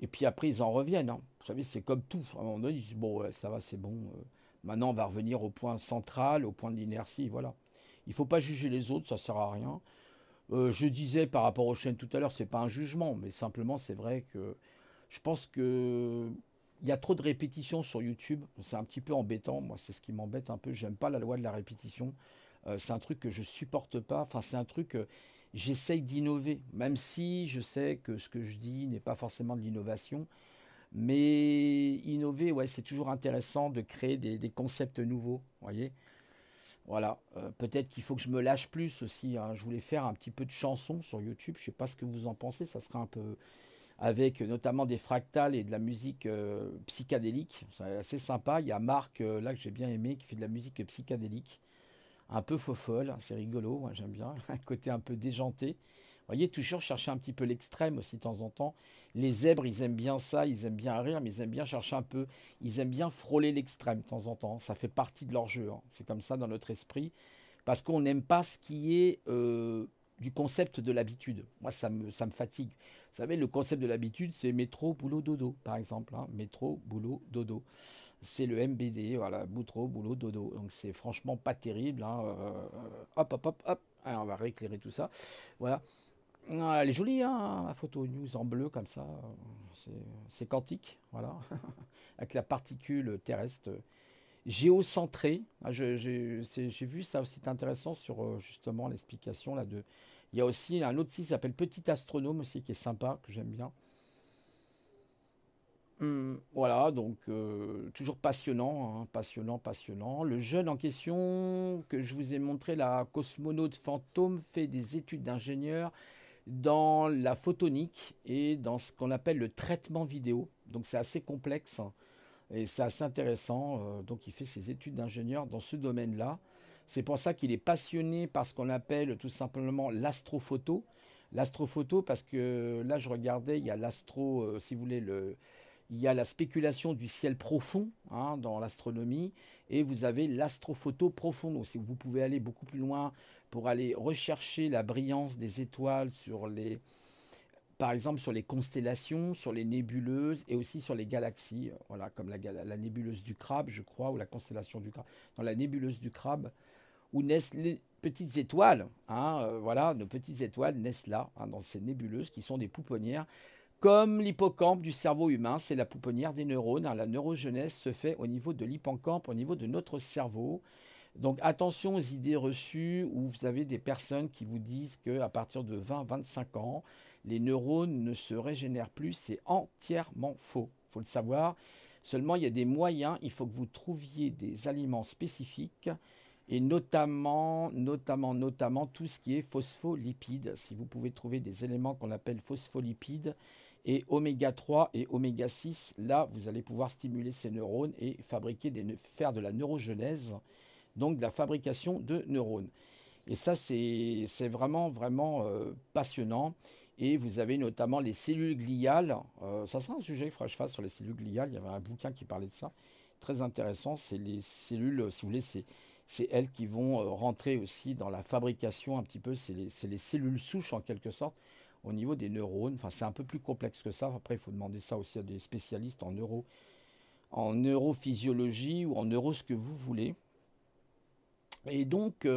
et puis après, ils en reviennent, hein. Vous savez, c'est comme tout. À un moment donné, ils disent, bon, ouais, ça va, c'est bon. Maintenant, on va revenir au point central, au point de l'inertie, voilà. Il ne faut pas juger les autres, ça ne sert à rien. Je disais par rapport aux chaînes tout à l'heure, c'est pas un jugement, mais simplement c'est vrai que je pense que il y a trop de répétitions sur YouTube. C'est un petit peu embêtant. Moi, c'est ce qui m'embête un peu. J'aime pas la loi de la répétition. C'est un truc que je supporte pas. Enfin, c'est un truc. J'essaye d'innover, même si je sais que ce que je dis n'est pas forcément de l'innovation. Mais innover, ouais, c'est toujours intéressant de créer des concepts nouveaux. Voyez. Voilà, peut-être qu'il faut que je me lâche plus aussi, hein. Je voulais faire un petit peu de chansons sur YouTube. Je sais pas ce que vous en pensez. Ça serait un peu avec notamment des fractales et de la musique psychédélique. C'est assez sympa. Il y a Marc là que j'ai bien aimé qui fait de la musique psychédélique, un peu faux folle. C'est rigolo. Moi, j'aime bien un côté un peu déjanté. Vous voyez, toujours chercher un petit peu l'extrême aussi de temps en temps. Les zèbres, ils aiment bien ça, ils aiment bien rire, mais ils aiment bien chercher un peu, ils aiment bien frôler l'extrême de temps en temps. Ça fait partie de leur jeu, hein. C'est comme ça dans notre esprit. Parce qu'on n'aime pas ce qui est du concept de l'habitude. Moi, ça me fatigue. Vous savez, le concept de l'habitude, c'est métro, boulot, dodo, par exemple. Hein. Métro, boulot, dodo. C'est le MBD, voilà, métro, boulot, dodo. Donc, c'est franchement pas terrible. Hein. Hop, hop, hop, hop. Alors, on va rééclairer tout ça. Voilà. Ah, elle est jolie, hein, la photo news en bleu, comme ça. C'est quantique, voilà. Avec la particule terrestre géocentrée. Ah, j'ai vu ça aussi, c'est intéressant sur justement l'explication là de. Il y a aussi un autre site qui s'appelle Petit Astronome aussi qui est sympa, que j'aime bien. Voilà, donc toujours passionnant, hein, passionnant, passionnant. Le jeune en question que je vous ai montré, la cosmonaute fantôme, fait des études d'ingénieur dans la photonique et dans ce qu'on appelle le traitement vidéo. Donc c'est assez complexe. Et c'est assez intéressant. Donc il fait ses études d'ingénieur dans ce domaine-là. C'est pour ça qu'il est passionné par ce qu'on appelle tout simplement l'astrophoto. L'astrophoto, parce que là je regardais, il y a l'astro, si vous voulez, il y a la spéculation du ciel profond hein, dans l'astronomie, et vous avez l'astrophoto profonde. Donc, si vous pouvez aller beaucoup plus loin pour aller rechercher la brillance des étoiles sur les, par exemple sur les constellations, sur les nébuleuses et aussi sur les galaxies, voilà, comme la nébuleuse du Crabe, je crois, ou la constellation du Crabe. Dans la nébuleuse du Crabe, où naissent les petites étoiles, hein, voilà, nos petites étoiles naissent là, hein, dans ces nébuleuses qui sont des pouponnières. Comme l'hippocampe du cerveau humain, c'est la pouponnière des neurones. Hein, la neurogenèse se fait au niveau de l'hippocampe, au niveau de notre cerveau. Donc attention aux idées reçues où vous avez des personnes qui vous disent qu'à partir de 20-25 ans, les neurones ne se régénèrent plus. C'est entièrement faux. Il faut le savoir. Seulement, il y a des moyens. Il faut que vous trouviez des aliments spécifiques et notamment tout ce qui est phospholipides. Si vous pouvez trouver des éléments qu'on appelle phospholipides et oméga 3 et oméga 6, là, vous allez pouvoir stimuler ces neurones et faire de la neurogenèse, donc de la fabrication de neurones. Et ça, c'est vraiment, vraiment passionnant. Et vous avez notamment les cellules gliales. Ça sera un sujet qu'il faudra que je fasse sur les cellules gliales. Il y avait un bouquin qui parlait de ça. Très intéressant. C'est les cellules, si vous voulez, c'est elles qui vont rentrer aussi dans la fabrication un petit peu. C'est les cellules souches en quelque sorte au niveau des neurones. Enfin, c'est un peu plus complexe que ça. Après, il faut demander ça aussi à des spécialistes en neurophysiologie ou en neuro ce que vous voulez. Et donc,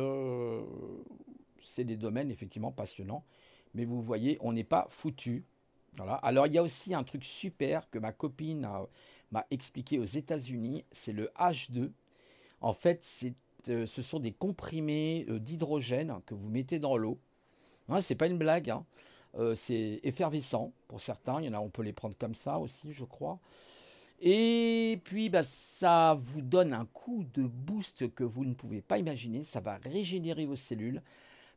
c'est des domaines effectivement passionnants. Mais vous voyez, on n'est pas foutu. Voilà. Alors, il y a aussi un truc super que ma copine m'a expliqué aux États-Unis, c'est le H2. En fait, ce sont des comprimés d'hydrogène que vous mettez dans l'eau. Hein, c'est pas une blague, hein. C'est effervescent pour certains. Il y en a, on peut les prendre comme ça aussi, je crois. Et puis, bah, ça vous donne un coup de boost que vous ne pouvez pas imaginer. Ça va régénérer vos cellules.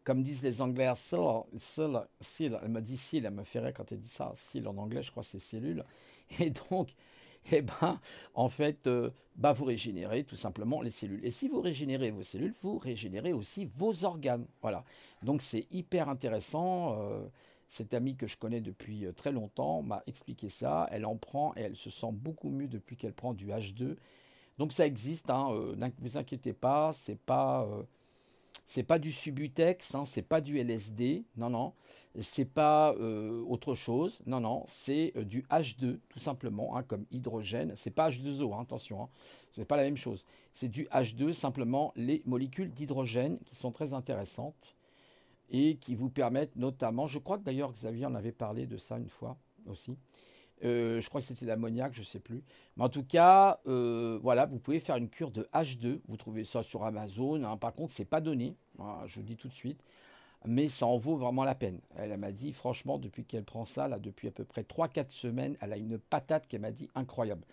Comme disent les Anglais, elle m'a dit seal, elle me fait rire quand elle dit ça. Seal en anglais, je crois que c'est cellule. Et donc, eh ben, en fait, bah, vous régénérez tout simplement les cellules. Et si vous régénérez vos cellules, vous régénérez aussi vos organes. Voilà. Donc c'est hyper intéressant. Cette amie que je connais depuis très longtemps m'a expliqué ça. Elle en prend et elle se sent beaucoup mieux depuis qu'elle prend du H2. Donc ça existe, hein, ne vous inquiétez pas, c'est pas du Subutex, hein, c'est pas du LSD, non, non, c'est pas autre chose, non, non, c'est du H2, tout simplement, hein, comme hydrogène. C'est pas H2O, hein, attention, hein, c'est pas la même chose. C'est du H2, simplement les molécules d'hydrogène qui sont très intéressantes et qui vous permettent notamment, je crois que d'ailleurs Xavier en avait parlé de ça une fois aussi. Je crois que c'était l'ammoniac, je ne sais plus. Mais en tout cas, voilà, vous pouvez faire une cure de H2. Vous trouvez ça sur Amazon. Hein. Par contre, c'est pas donné. Voilà, je vous le dis tout de suite. Mais ça en vaut vraiment la peine. Elle m'a dit, franchement, depuis qu'elle prend ça, là, depuis à peu près 3-4 semaines, elle a une patate qu'elle m'a dit incroyable.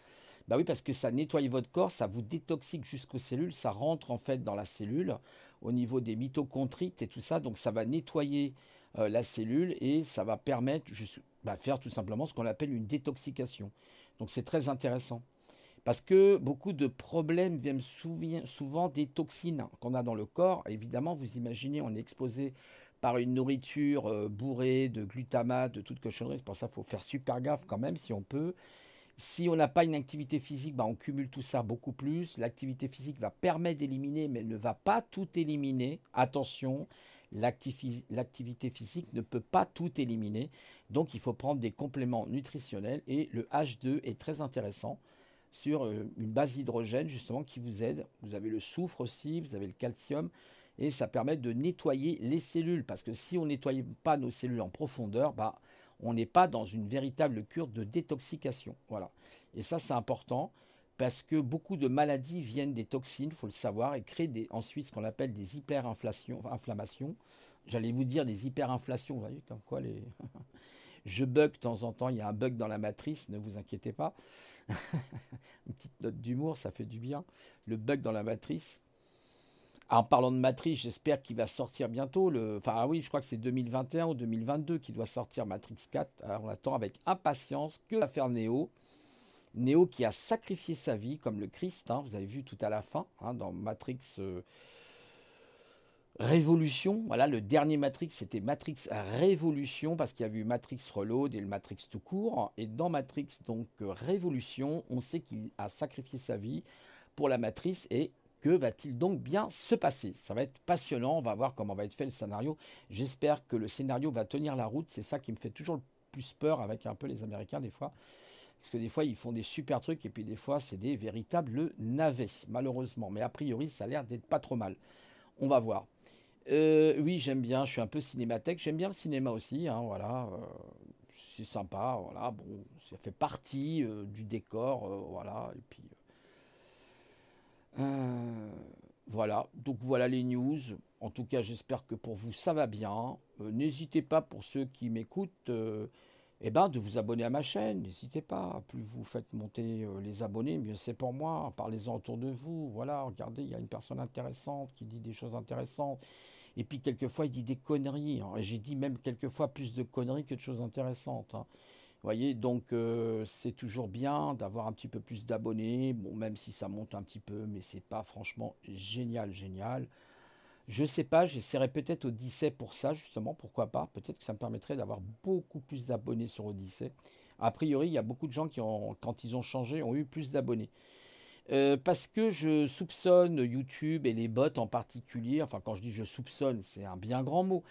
Bah oui, parce que ça nettoie votre corps, ça vous détoxique jusqu'aux cellules, ça rentre en fait dans la cellule au niveau des mitochondrites et tout ça. Donc ça va nettoyer la cellule et ça va permettre faire tout simplement ce qu'on appelle une détoxication. Donc c'est très intéressant. Parce que beaucoup de problèmes viennent souvent des toxines qu'on a dans le corps. Évidemment, vous imaginez, on est exposé par une nourriture bourrée de glutamate, de toute cochonnerie. C'est pour ça qu'il faut faire super gaffe quand même si on peut. Si on n'a pas une activité physique, bah on cumule tout ça beaucoup plus. L'activité physique va permettre d'éliminer, mais elle ne va pas tout éliminer. Attention, L'activité physique ne peut pas tout éliminer, donc il faut prendre des compléments nutritionnels et le H2 est très intéressant sur une base d'hydrogène justement qui vous aide. Vous avez le soufre aussi, vous avez le calcium et ça permet de nettoyer les cellules parce que si on ne nettoie pas nos cellules en profondeur, bah, on n'est pas dans une véritable cure de détoxication. Voilà. Et ça c'est important parce que beaucoup de maladies viennent des toxines, il faut le savoir, et créent ensuite ce qu'on appelle des hyperinflammations. J'allais vous dire des hyperinflations, vous voyez, comme quoi les... Je bug de temps en temps, il y a un bug dans la matrice, ne vous inquiétez pas. Une petite note d'humour, ça fait du bien. Le bug dans la matrice. Ah, en parlant de matrice, j'espère qu'il va sortir bientôt. Enfin, ah oui, je crois que c'est 2021 ou 2022 qui doit sortir Matrix 4. Alors, on attend avec impatience que va faire Neo. Neo qui a sacrifié sa vie comme le Christ, hein, vous avez vu tout à la fin, hein, dans Matrix Révolution. Voilà, le dernier Matrix, c'était Matrix Révolution, parce qu'il y a eu Matrix Reload et le Matrix tout court. Et dans Matrix, donc Révolution, on sait qu'il a sacrifié sa vie pour la matrice. Et que va-t-il donc bien se passer? Ça va être passionnant, on va voir comment va être fait le scénario. J'espère que le scénario va tenir la route, c'est ça qui me fait toujours le plus peur avec un peu les Américains des fois. Parce que des fois, ils font des super trucs et puis des fois, c'est des véritables navets, malheureusement. Mais a priori, ça a l'air d'être pas trop mal. On va voir. Oui, j'aime bien, je suis un peu cinémathèque. J'aime bien le cinéma aussi, hein, voilà. C'est sympa, voilà. Bon, ça fait partie du décor, voilà. Et puis, euh, voilà. Donc voilà les news. En tout cas, j'espère que pour vous, ça va bien. N'hésitez pas, pour ceux qui m'écoutent, eh ben, de vous abonner à ma chaîne, n'hésitez pas. Plus vous faites monter les abonnés, mieux c'est pour moi. Parlez-en autour de vous. Voilà, regardez, il y a une personne intéressante qui dit des choses intéressantes. Et puis quelquefois, il dit des conneries, hein. Et j'ai dit même quelquefois plus de conneries que de choses intéressantes, hein. Vous voyez, donc c'est toujours bien d'avoir un petit peu plus d'abonnés. Bon, même si ça monte un petit peu, mais c'est pas franchement génial, génial. Je sais pas, j'essaierai peut-être Odyssey pour ça, justement, pourquoi pas. Peut-être que ça me permettrait d'avoir beaucoup plus d'abonnés sur Odyssey. A priori, il y a beaucoup de gens qui, quand ils ont changé, ont eu plus d'abonnés. Parce que je soupçonne YouTube et les bots en particulier, enfin quand je dis je soupçonne, c'est un bien grand mot,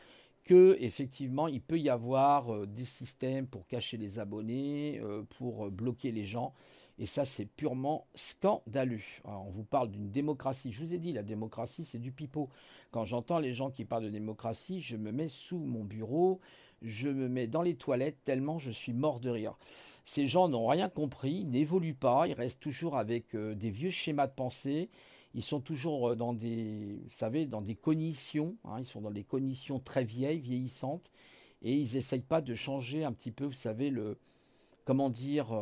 que effectivement il peut y avoir des systèmes pour cacher les abonnés, pour bloquer les gens, et ça c'est purement scandaleux. Alors, on vous parle d'une démocratie, je vous ai dit la démocratie c'est du pipeau. Quand j'entends les gens qui parlent de démocratie, je me mets sous mon bureau, je me mets dans les toilettes tellement je suis mort de rire. Ces gens n'ont rien compris, n'évoluent pas, ils restent toujours avec des vieux schémas de pensée. Ils sont toujours dans des, vous savez, dans des cognitions, hein, ils sont dans des cognitions très vieilles, vieillissantes, et ils n'essayent pas de changer un petit peu, vous savez, comment dire,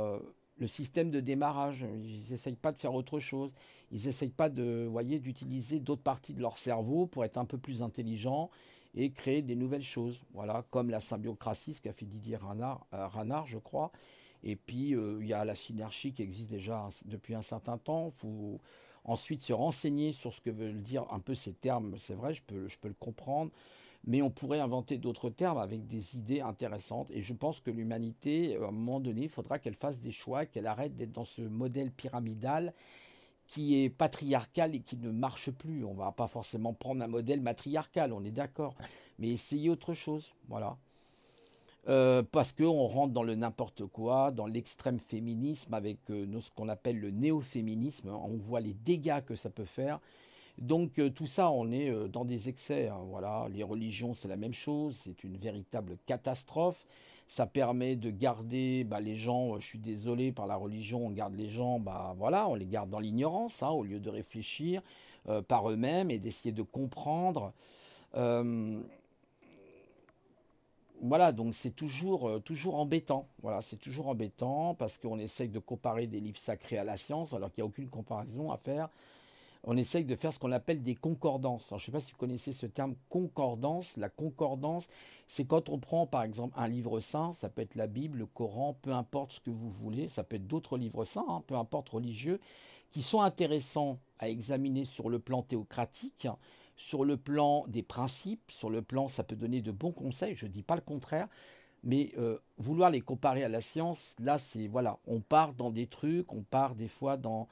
le système de démarrage. Ils n'essayent pas de faire autre chose. Ils n'essayent pas de, voyez, d'utiliser d'autres parties de leur cerveau pour être un peu plus intelligents et créer des nouvelles choses. Voilà, comme la symbiocratie, ce qu'a fait Didier Ranard, je crois. Et puis, il y a la synergie qui existe déjà depuis un certain temps. Il faut ensuite se renseigner sur ce que veulent dire un peu ces termes. C'est vrai, je peux le comprendre. Mais on pourrait inventer d'autres termes avec des idées intéressantes. Et je pense que l'humanité, à un moment donné, il faudra qu'elle fasse des choix, qu'elle arrête d'être dans ce modèle pyramidal qui est patriarcal et qui ne marche plus. On ne va pas forcément prendre un modèle matriarcal, on est d'accord. Mais essayer autre chose, voilà. Parce qu'on rentre dans le n'importe quoi, dans l'extrême féminisme avec ce qu'on appelle le néo-féminisme. On voit les dégâts que ça peut faire. Donc tout ça, on est dans des excès, hein, voilà. Les religions, c'est la même chose, c'est une véritable catastrophe. Ça permet de garder bah, les gens, je suis désolé, par la religion, on garde les gens, bah voilà, on les garde dans l'ignorance, hein, au lieu de réfléchir par eux-mêmes et d'essayer de comprendre. Euh, voilà, donc c'est toujours, toujours embêtant. Voilà, c'est toujours embêtant parce qu'on essaye de comparer des livres sacrés à la science alors qu'il n'y a aucune comparaison à faire. On essaye de faire ce qu'on appelle des concordances. Alors, je ne sais pas si vous connaissez ce terme concordance. La concordance, c'est quand on prend par exemple un livre saint, ça peut être la Bible, le Coran, peu importe ce que vous voulez, ça peut être d'autres livres saints, hein, peu importe religieux, qui sont intéressants à examiner sur le plan théocratique, sur le plan des principes, sur le plan, ça peut donner de bons conseils, je ne dis pas le contraire, mais vouloir les comparer à la science, là, c'est, voilà, on part dans des trucs, on part des fois dans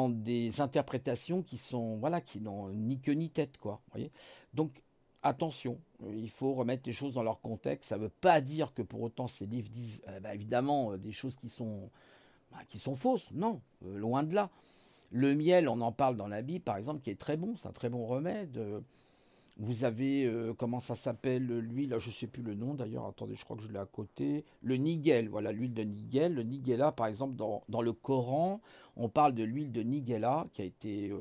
des interprétations qui sont, voilà, qui n'ont ni queue ni tête, quoi. Voyez. Donc, Attention, il faut remettre les choses dans leur contexte. Ça ne veut pas dire que pour autant ces livres disent évidemment des choses qui sont fausses. Non, loin de là. Le miel, on en parle dans la Bible, par exemple, qui est très bon, c'est un très bon remède. Vous avez, comment ça s'appelle, l'huile, je ne sais plus le nom d'ailleurs, attendez, je crois que je l'ai à côté. Le nigel, voilà, l'huile de nigel. Le nigella, par exemple, dans le Coran, on parle de l'huile de nigella qui a été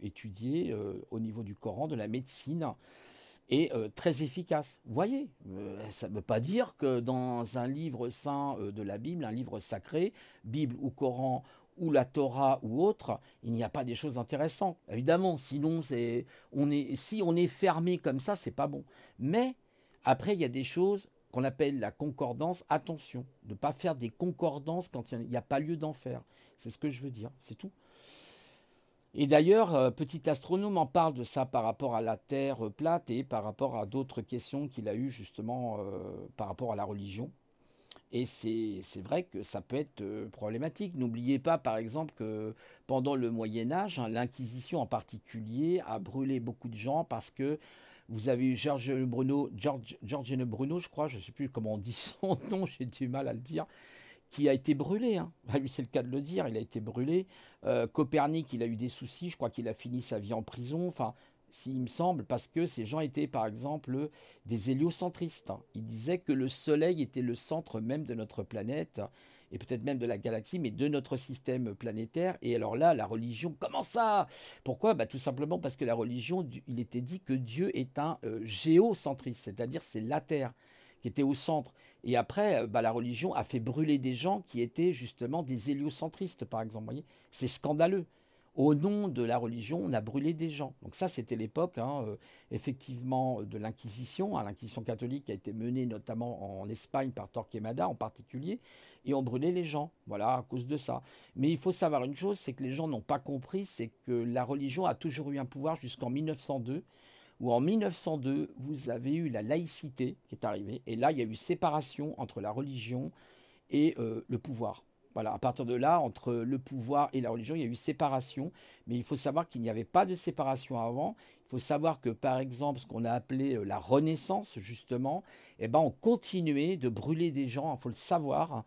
étudiée au niveau du Coran, de la médecine, et très efficace. Vous voyez, ça ne veut pas dire que dans un livre saint de la Bible, un livre sacré, Bible ou Coran ou la Torah ou autre, il n'y a pas des choses intéressantes. Évidemment, sinon si on est fermé comme ça, c'est pas bon. Mais après, il y a des choses qu'on appelle la concordance. Attention, de ne pas faire des concordances quand il n'y a pas lieu d'en faire. C'est ce que je veux dire, c'est tout. Et d'ailleurs, Petit Astronome en parle de ça par rapport à la Terre plate et par rapport à d'autres questions qu'il a eues justement par rapport à la religion. Et c'est vrai que ça peut être problématique. N'oubliez pas par exemple que pendant le Moyen Âge, hein, l'Inquisition en particulier a brûlé beaucoup de gens parce que vous avez eu Giorgione Bruno, je crois, je ne sais plus comment on dit son nom, j'ai du mal à le dire, qui a été brûlé. Hein. Ah, lui, c'est le cas de le dire, il a été brûlé. Copernic, il a eu des soucis, je crois qu'il a fini sa vie en prison. Enfin, s'il me semble, parce que ces gens étaient, par exemple, des héliocentristes. Hein. Ils disaient que le Soleil était le centre même de notre planète, et peut-être même de la galaxie, mais de notre système planétaire. Et alors là, la religion, comment ça? Pourquoi? Tout simplement parce que la religion, il était dit que Dieu est un géocentriste, c'est-à-dire c'est la Terre qui était au centre. Et après, la religion a fait brûler des gens qui étaient justement des héliocentristes, par exemple. Vous voyez, c'est scandaleux. Au nom de la religion, on a brûlé des gens. Donc ça, c'était l'époque, hein, effectivement, de l'Inquisition, hein, l'Inquisition catholique qui a été menée notamment en Espagne par Torquemada en particulier, et on brûlait les gens, voilà, à cause de ça. Mais il faut savoir une chose, c'est que les gens n'ont pas compris, c'est que la religion a toujours eu un pouvoir jusqu'en 1902, où en 1902, vous avez eu la laïcité qui est arrivée, et là, il y a eu séparation entre la religion et le pouvoir. Voilà, à partir de là, entre le pouvoir et la religion, il y a eu séparation, mais il faut savoir qu'il n'y avait pas de séparation avant. Il faut savoir que, par exemple, ce qu'on a appelé la Renaissance, justement, eh ben, on continuait de brûler des gens, il faut le savoir,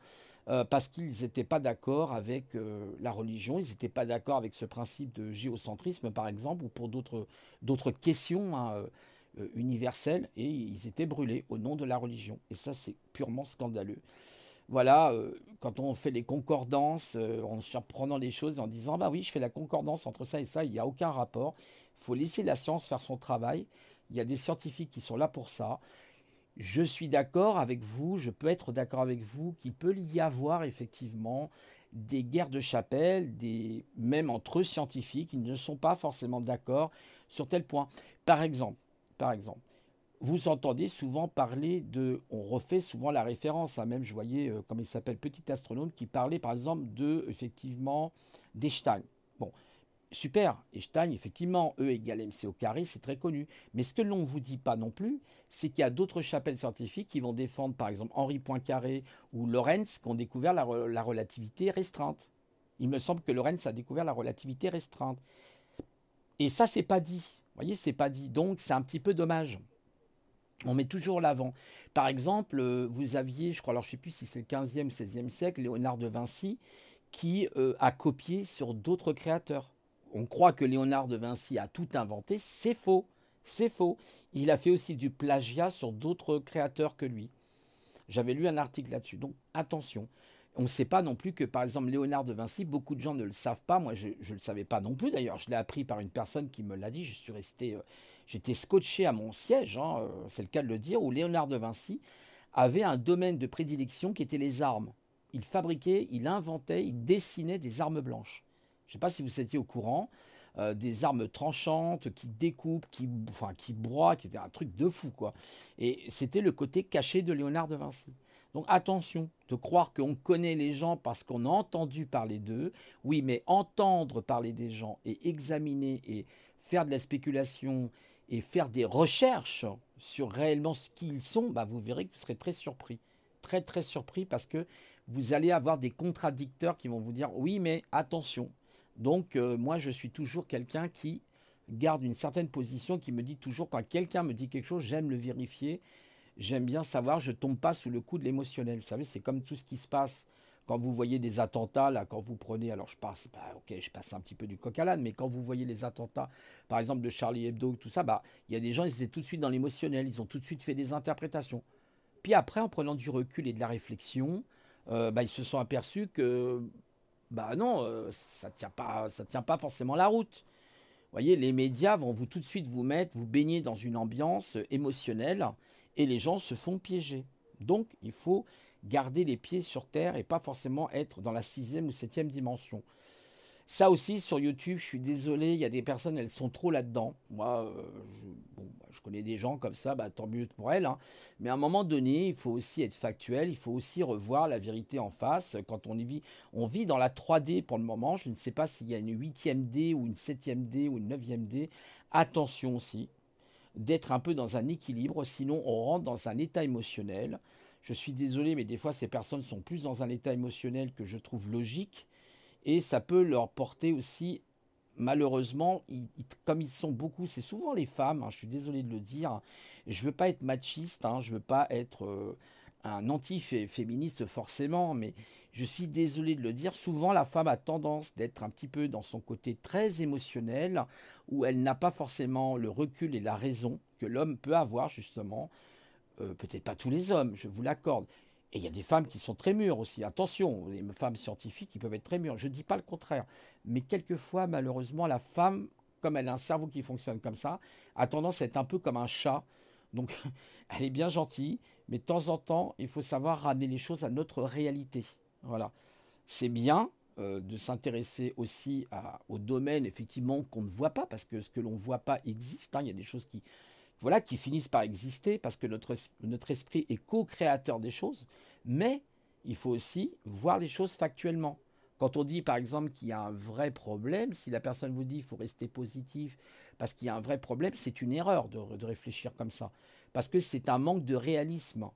hein, parce qu'ils n'étaient pas d'accord avec la religion, ils n'étaient pas d'accord avec ce principe de géocentrisme, par exemple, ou pour d'autres questions hein, universelles, et ils étaient brûlés au nom de la religion. Et ça, c'est purement scandaleux. Voilà, quand on fait les concordances, en surprenant les choses, en disant, bah oui, je fais la concordance entre ça et ça, il n'y a aucun rapport. Il faut laisser la science faire son travail. Il y a des scientifiques qui sont là pour ça. Je suis d'accord avec vous, je peux être d'accord avec vous qu'il peut y avoir effectivement des guerres de chapelle, même entre scientifiques, ils ne sont pas forcément d'accord sur tel point. Par exemple, par exemple, vous entendez souvent parler on refait souvent la référence, hein, même je voyais, comme il s'appelle, Petit Astronome, qui parlait par exemple effectivement, d'Einstein. Bon, super, Einstein, effectivement, E égale mc au carré, c'est très connu. Mais ce que l'on ne vous dit pas non plus, c'est qu'il y a d'autres chapelles scientifiques qui vont défendre, par exemple, Henri Poincaré ou Lorentz, qui ont découvert la relativité restreinte. Il me semble que Lorentz a découvert la relativité restreinte. Et ça, c'est pas dit. Vous voyez, c'est pas dit. Donc, c'est un petit peu dommage. On met toujours l'avant. Par exemple, vous aviez, je crois, alors je ne sais plus si c'est le 15e ou 16e siècle, Léonard de Vinci, qui a copié sur d'autres créateurs. On croit que Léonard de Vinci a tout inventé, c'est faux. C'est faux. Il a fait aussi du plagiat sur d'autres créateurs que lui. J'avais lu un article là-dessus. Donc attention. On ne sait pas non plus que, par exemple, Léonard de Vinci, beaucoup de gens ne le savent pas. Moi, je ne le savais pas non plus. D'ailleurs, je l'ai appris par une personne qui me l'a dit. Je suis resté, j'étais scotché à mon siège, hein, c'est le cas de le dire, où Léonard de Vinci avait un domaine de prédilection qui était les armes. Il fabriquait, il inventait, il dessinait des armes blanches. Je ne sais pas si vous étiez au courant. Des armes tranchantes qui découpent, qui broient, qui était un truc de fou, quoi. Et c'était le côté caché de Léonard de Vinci. Donc attention de croire qu'on connaît les gens parce qu'on a entendu parler d'eux. Oui, mais entendre parler des gens et examiner et faire de la spéculation et faire des recherches sur réellement ce qu'ils sont, vous verrez que vous serez très surpris. Très très surpris parce que vous allez avoir des contradicteurs qui vont vous dire oui, mais attention. Donc moi je suis toujours quelqu'un qui garde une certaine position qui me dit toujours, quand quelqu'un me dit quelque chose, j'aime le vérifier, j'aime bien savoir, je tombe pas sous le coup de l'émotionnel. Vous savez, c'est comme tout ce qui se passe quand vous voyez des attentats, là, quand vous prenez, alors je passe, bah, ok, je passe un petit peu du coq à l'âne, mais quand vous voyez les attentats, par exemple de Charlie Hebdo, tout ça, bah, il y a des gens, ils étaient tout de suite dans l'émotionnel, ils ont tout de suite fait des interprétations. Puis après, en prenant du recul et de la réflexion, bah, ils se sont aperçus que, bah non, ça tient pas forcément la route. Vous voyez, les médias vont vous tout de suite vous mettre, vous baigner dans une ambiance émotionnelle et les gens se font piéger. Donc, il faut garder les pieds sur terre et pas forcément être dans la sixième ou septième dimension. Ça aussi, sur YouTube, je suis désolé, il y a des personnes, elles sont trop là-dedans. Moi, bon, bah, je connais des gens comme ça, bah, tant mieux pour elles, hein. Mais à un moment donné, il faut aussi être factuel, il faut aussi revoir la vérité en face. Quand on vit dans la 3D pour le moment. Je ne sais pas s'il y a une huitième D ou une septième D ou une neuvième D. Attention aussi d'être un peu dans un équilibre, sinon on rentre dans un état émotionnel. Je suis désolé, mais des fois, ces personnes sont plus dans un état émotionnel que je trouve logique et ça peut leur porter aussi, malheureusement, comme ils sont beaucoup, c'est souvent les femmes, hein, je suis désolé de le dire, je ne veux pas être machiste, hein, je ne veux pas être un anti-féministe forcément, mais je suis désolé de le dire, souvent la femme a tendance d'être un petit peu dans son côté très émotionnel, où elle n'a pas forcément le recul et la raison que l'homme peut avoir justement. Peut-être pas tous les hommes, je vous l'accorde. Et il y a des femmes qui sont très mûres aussi. Attention, les femmes scientifiques, qui peuvent être très mûres. Je ne dis pas le contraire. Mais quelquefois, malheureusement, la femme, comme elle a un cerveau qui fonctionne comme ça, a tendance à être un peu comme un chat. Donc, elle est bien gentille, mais de temps en temps, il faut savoir ramener les choses à notre réalité. Voilà. C'est bien de s'intéresser aussi au domaine, effectivement, qu'on ne voit pas, parce que ce que l'on ne voit pas existe, hein. Il y a des choses qui, voilà, qui finissent par exister parce que notre esprit est co-créateur des choses, mais il faut aussi voir les choses factuellement. Quand on dit par exemple qu'il y a un vrai problème, si la personne vous dit qu'il faut rester positif parce qu'il y a un vrai problème, c'est une erreur de réfléchir comme ça, parce que c'est un manque de réalisme.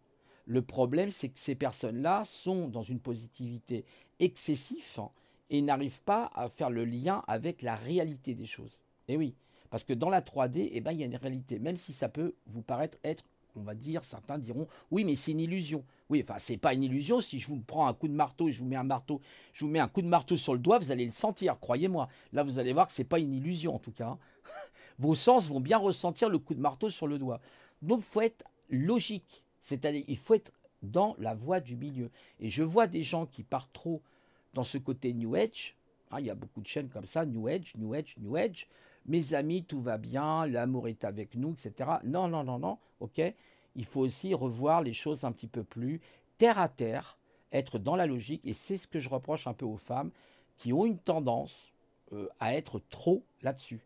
Le problème, c'est que ces personnes-là sont dans une positivité excessive et n'arrivent pas à faire le lien avec la réalité des choses. Et oui, parce que dans la 3D, eh ben, il y a une réalité, même si ça peut vous paraître être, on va dire, certains diront, oui, mais c'est une illusion. Oui, enfin, c'est pas une illusion. Si je vous prends un coup de marteau et je vous mets un marteau, je vous mets un coup de marteau sur le doigt, vous allez le sentir, croyez-moi. Là, vous allez voir que c'est pas une illusion, en tout cas, hein. Vos sens vont bien ressentir le coup de marteau sur le doigt. Donc, il faut être logique. C'est-à-dire, il faut être dans la voie du milieu. Et je vois des gens qui partent trop dans ce côté New Age. Hein, il y a beaucoup de chaînes comme ça, New Age, New Age, New Age. Mes amis, tout va bien, l'amour est avec nous, etc. Non, non, non, non, ok. Il faut aussi revoir les choses un petit peu plus terre à terre, être dans la logique. Et c'est ce que je reproche un peu aux femmes qui ont une tendance à être trop là-dessus.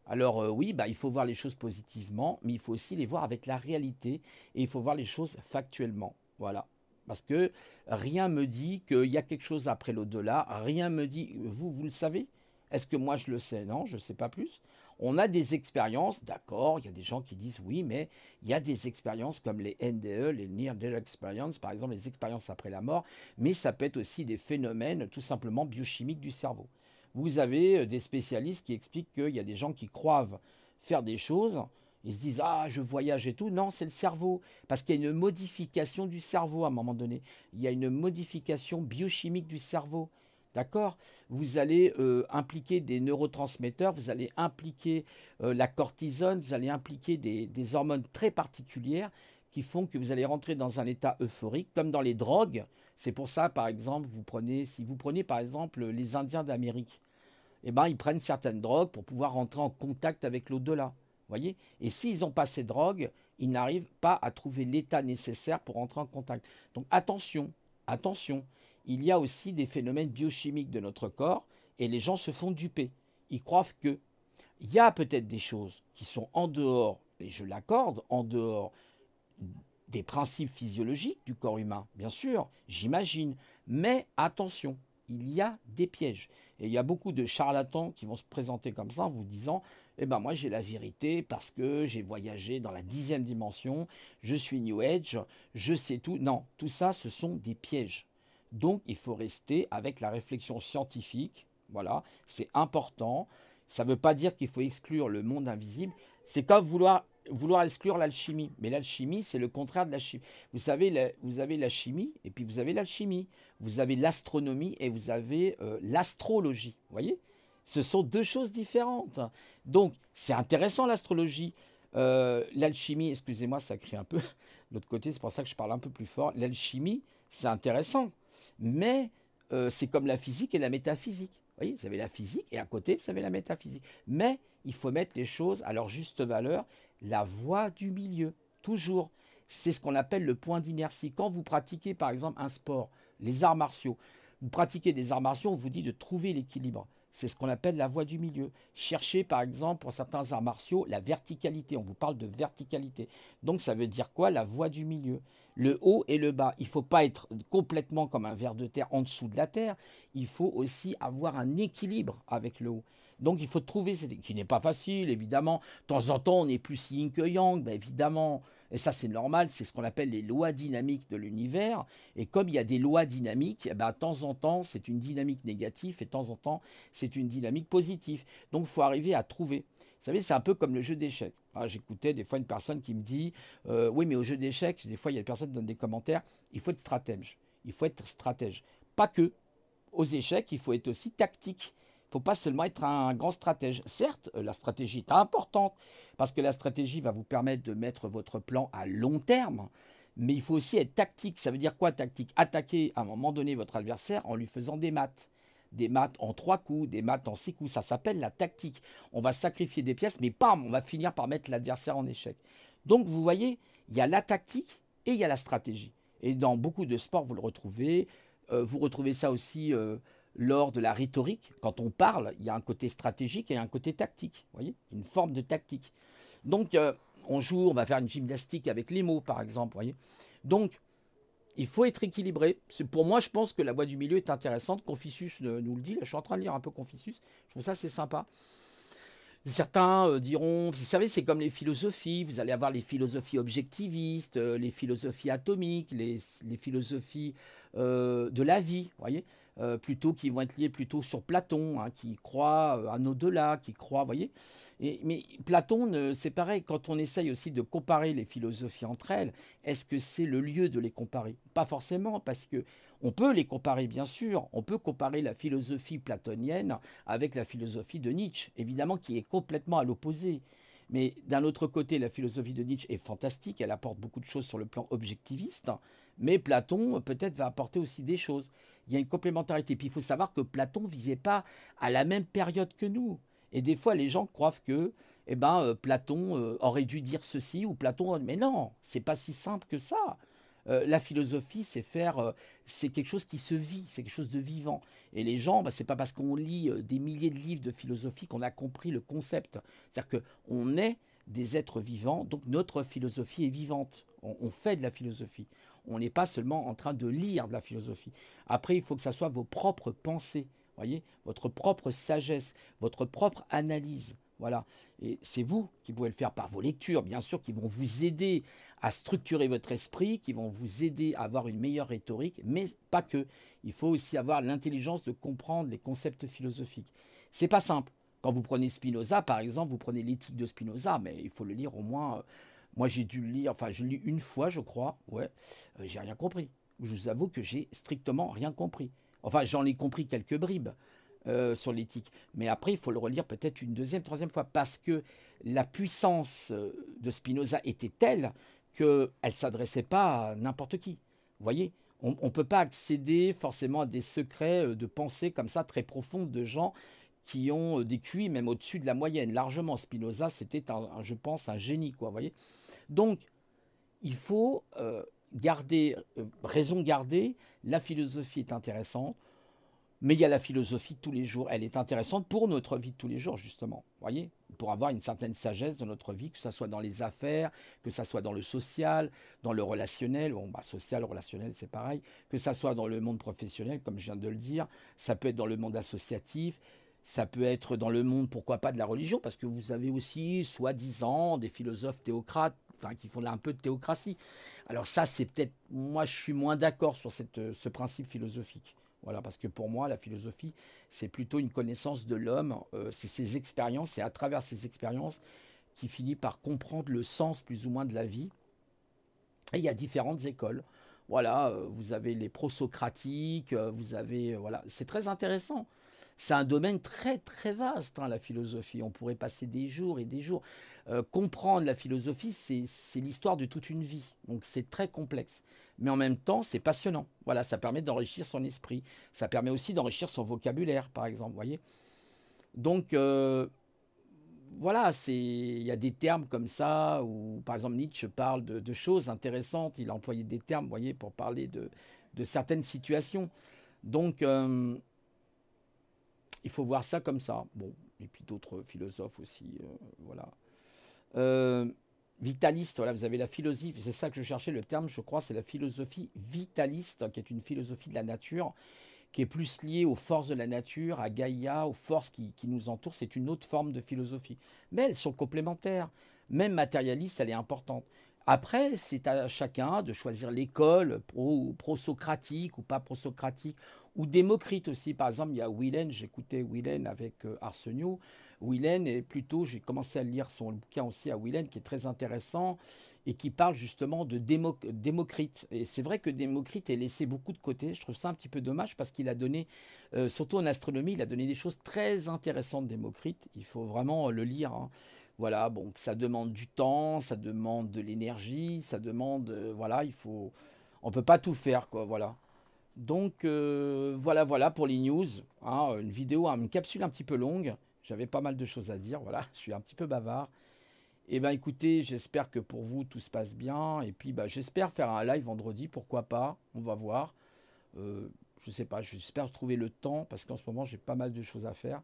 Alors oui, bah, il faut voir les choses positivement, mais il faut aussi les voir avec la réalité et il faut voir les choses factuellement. Voilà. Parce que rien me dit qu'il y a quelque chose après l'au-delà, rien me dit, vous le savez? Est-ce que moi je le sais? Non, je ne sais pas plus. On a des expériences, d'accord, il y a des gens qui disent oui, mais il y a des expériences comme les NDE, les Near Death Experience, par exemple les expériences après la mort, mais ça peut être aussi des phénomènes tout simplement biochimiques du cerveau. Vous avez des spécialistes qui expliquent qu'il y a des gens qui croient faire des choses, ils se disent ah je voyage et tout. Non, c'est le cerveau, parce qu'il y a une modification du cerveau à un moment donné. Il y a une modification biochimique du cerveau. D'accord. Vous allez impliquer des neurotransmetteurs, vous allez impliquer la cortisone, vous allez impliquer des hormones très particulières qui font que vous allez rentrer dans un état euphorique, comme dans les drogues. C'est pour ça, par exemple, si vous prenez par exemple les Indiens d'Amérique, eh ben, ils prennent certaines drogues pour pouvoir rentrer en contact avec l'au-delà. Voyez. Et s'ils n'ont pas ces drogues, ils n'arrivent pas à trouver l'état nécessaire pour rentrer en contact. Donc attention, attention. Il y a aussi des phénomènes biochimiques de notre corps et les gens se font duper. Ils croient que il y a peut-être des choses qui sont en dehors, et je l'accorde, en dehors des principes physiologiques du corps humain, bien sûr, j'imagine. Mais attention, il y a des pièges. Et il y a beaucoup de charlatans qui vont se présenter comme ça en vous disant eh ben moi j'ai la vérité parce que j'ai voyagé dans la 10e dimension, je suis New Age, je sais tout. Non, tout ça, ce sont des pièges. Donc il faut rester avec la réflexion scientifique. Voilà, c'est important. Ça ne veut pas dire qu'il faut exclure le monde invisible. C'est comme vouloir exclure l'alchimie. Mais l'alchimie, c'est le contraire de la chimie. Vous savez, vous avez la chimie et puis vous avez l'alchimie. Vous avez l'astronomie et vous avez l'astrologie. Vous voyez? Ce sont deux choses différentes. Donc, c'est intéressant l'astrologie. L'alchimie, excusez-moi, ça crie un peu de l'autre côté, c'est pour ça que je parle un peu plus fort. L'alchimie, c'est intéressant. Mais c'est comme la physique et la métaphysique. Vous voyez, vous avez la physique et à côté, vous avez la métaphysique. Mais il faut mettre les choses à leur juste valeur. La voie du milieu, toujours. C'est ce qu'on appelle le point d'inertie. Quand vous pratiquez, par exemple, un sport, les arts martiaux, vous pratiquez des arts martiaux, on vous dit de trouver l'équilibre. C'est ce qu'on appelle la voie du milieu. Cherchez, par exemple, pour certains arts martiaux, la verticalité. On vous parle de verticalité. Donc, ça veut dire quoi? La voie du milieu. Le haut et le bas. Il ne faut pas être complètement comme un ver de terre en dessous de la terre. Il faut aussi avoir un équilibre avec le haut. Donc, il faut trouver, qui n'est pas facile, évidemment. De temps en temps, on est plus yin que yang, ben évidemment. Et ça, c'est normal. C'est ce qu'on appelle les lois dynamiques de l'univers. Et comme il y a des lois dynamiques, eh ben, de temps en temps, c'est une dynamique négative et de temps en temps, c'est une dynamique positive. Donc, il faut arriver à trouver. Vous savez, c'est un peu comme le jeu d'échecs. Ah, j'écoutais des fois une personne qui me dit oui, mais au jeu d'échecs, des fois, il y a des personnes qui donnent des commentaires. Il faut être stratège. Il faut être stratège. Pas que. Aux échecs, il faut être aussi tactique. Il ne faut pas seulement être un grand stratège. Certes, la stratégie est importante parce que la stratégie va vous permettre de mettre votre plan à long terme. Mais il faut aussi être tactique. Ça veut dire quoi tactique? Attaquer à un moment donné votre adversaire en lui faisant des maths. Des maths en 3 coups, des maths en 6 coups. Ça s'appelle la tactique. On va sacrifier des pièces, mais bam, on va finir par mettre l'adversaire en échec. Donc vous voyez, il y a la tactique et il y a la stratégie. Et dans beaucoup de sports, vous le retrouvez. Vous retrouvez ça aussi lors de la rhétorique. Quand on parle, il y a un côté stratégique et un côté tactique. Vous voyez, une forme de tactique. Donc, on joue, on va faire une gymnastique avec les mots, par exemple. Vous voyez. Donc, il faut être équilibré. Pour moi, je pense que la voie du milieu est intéressante. Confucius nous le dit. Là, je suis en train de lire un peu Confucius. Je trouve ça c'est sympa. Certains diront, vous savez, c'est comme les philosophies. Vous allez avoir les philosophies objectivistes, les philosophies atomiques, les philosophies de la vie, vous voyez, plutôt qui vont être liées plutôt sur Platon, hein, qui croit à un au-delà, qui croit, vous voyez. Mais Platon, c'est pareil, quand on essaye aussi de comparer les philosophies entre elles, est-ce que c'est le lieu de les comparer? Pas forcément, parce que on peut les comparer, bien sûr. On peut comparer la philosophie platonienne avec la philosophie de Nietzsche, évidemment, qui est complètement à l'opposé. Mais d'un autre côté, la philosophie de Nietzsche est fantastique, elle apporte beaucoup de choses sur le plan objectiviste, mais Platon peut-être va apporter aussi des choses. Il y a une complémentarité. Puis il faut savoir que Platon ne vivait pas à la même période que nous. Et des fois, les gens croient que Platon aurait dû dire ceci ou Platon. Mais non, c'est pas si simple que ça. La philosophie, c'est quelque chose qui se vit, c'est quelque chose de vivant. Et les gens, c'est pas parce qu'on lit des milliers de livres de philosophie qu'on a compris le concept. C'est-à-dire qu'on est des êtres vivants, donc notre philosophie est vivante. On fait de la philosophie. On n'est pas seulement en train de lire de la philosophie. Après, il faut que ça soit vos propres pensées, voyez, votre propre sagesse, votre propre analyse. Voilà. Et c'est vous qui pouvez le faire par vos lectures, bien sûr, qui vont vous aider à structurer votre esprit, qui vont vous aider à avoir une meilleure rhétorique, mais pas que. Il faut aussi avoir l'intelligence de comprendre les concepts philosophiques. C'est pas simple. Quand vous prenez Spinoza, par exemple, vous prenez l'éthique de Spinoza, mais il faut le lire au moins. Moi, j'ai dû le lire, enfin, je l'ai lu une fois, je crois. Ouais, j'ai rien compris. Je vous avoue que j'ai strictement rien compris. Enfin, j'en ai compris quelques bribes sur l'éthique. Mais après, il faut le relire peut-être une deuxième, troisième fois, parce que la puissance de Spinoza était telle qu'elle ne s'adressait pas à n'importe qui. Vous voyez, on ne peut pas accéder forcément à des secrets de pensée comme ça, très profondes, de gens qui ont des QI même au-dessus de la moyenne. Largement, Spinoza, c'était, je pense, un génie, quoi, vous voyez. Donc, il faut raison garder, la philosophie est intéressante, mais il y a la philosophie de tous les jours. Elle est intéressante pour notre vie de tous les jours, justement. Vous voyez, pour avoir une certaine sagesse dans notre vie, que ce soit dans les affaires, que ce soit dans le social, dans le relationnel. Bon, social, relationnel, c'est pareil. Que ce soit dans le monde professionnel, comme je viens de le dire. Ça peut être dans le monde associatif. Ça peut être dans le monde, pourquoi pas, de la religion, parce que vous avez aussi, soi-disant, des philosophes théocrates, enfin, qui font là un peu de théocratie. Alors ça, c'est peut-être, moi, je suis moins d'accord sur ce principe philosophique. Voilà, parce que pour moi, la philosophie, c'est plutôt une connaissance de l'homme, c'est ses expériences, c'est à travers ses expériences qu'il finit par comprendre le sens plus ou moins de la vie. Et il y a différentes écoles. Voilà, vous avez les prosocratiques, vous avez, voilà, c'est très intéressant. C'est un domaine très très vaste, hein, la philosophie. On pourrait passer des jours et des jours. Comprendre la philosophie, c'est l'histoire de toute une vie. Donc c'est très complexe. Mais en même temps, c'est passionnant. Voilà, ça permet d'enrichir son esprit. Ça permet aussi d'enrichir son vocabulaire, par exemple, vous voyez. Donc, voilà, il y a des termes comme ça, où par exemple Nietzsche parle de choses intéressantes, il a employé des termes, vous voyez, pour parler de certaines situations. Donc, il faut voir ça comme ça. Bon, et puis d'autres philosophes aussi, voilà. Euh, Vitaliste, voilà, vous avez la philosophie, c'est ça que je cherchais, le terme, je crois, c'est la philosophie vitaliste, qui est une philosophie de la nature, qui est plus liée aux forces de la nature, à Gaïa, aux forces qui nous entourent. C'est une autre forme de philosophie. Mais elles sont complémentaires. Même matérialiste, elle est importante. Après, c'est à chacun de choisir l'école pro-socratique ou pas pro-socratique, ou démocrite aussi. Par exemple, il y a Willen, j'écoutais Willen avec Arsenio. Willen est plutôt, j'ai commencé à lire son bouquin aussi à Willen, qui est très intéressant, et qui parle justement de Démocrite. Et c'est vrai que Démocrite est laissé beaucoup de côté. Je trouve ça un petit peu dommage parce qu'il a donné, surtout en astronomie, il a donné des choses très intéressantes, Démocrite. Il faut vraiment le lire, hein. Voilà, bon, ça demande du temps, ça demande de l'énergie, ça demande, voilà, on peut pas tout faire, quoi, voilà. Donc voilà, voilà pour les news, hein, une vidéo, hein, une capsule un petit peu longue. J'avais pas mal de choses à dire, voilà, je suis un petit peu bavard. Eh ben écoutez, j'espère que pour vous tout se passe bien. Et puis bah, j'espère faire un live vendredi, pourquoi pas, on va voir. Je sais pas, j'espère trouver le temps parce qu'en ce moment j'ai pas mal de choses à faire.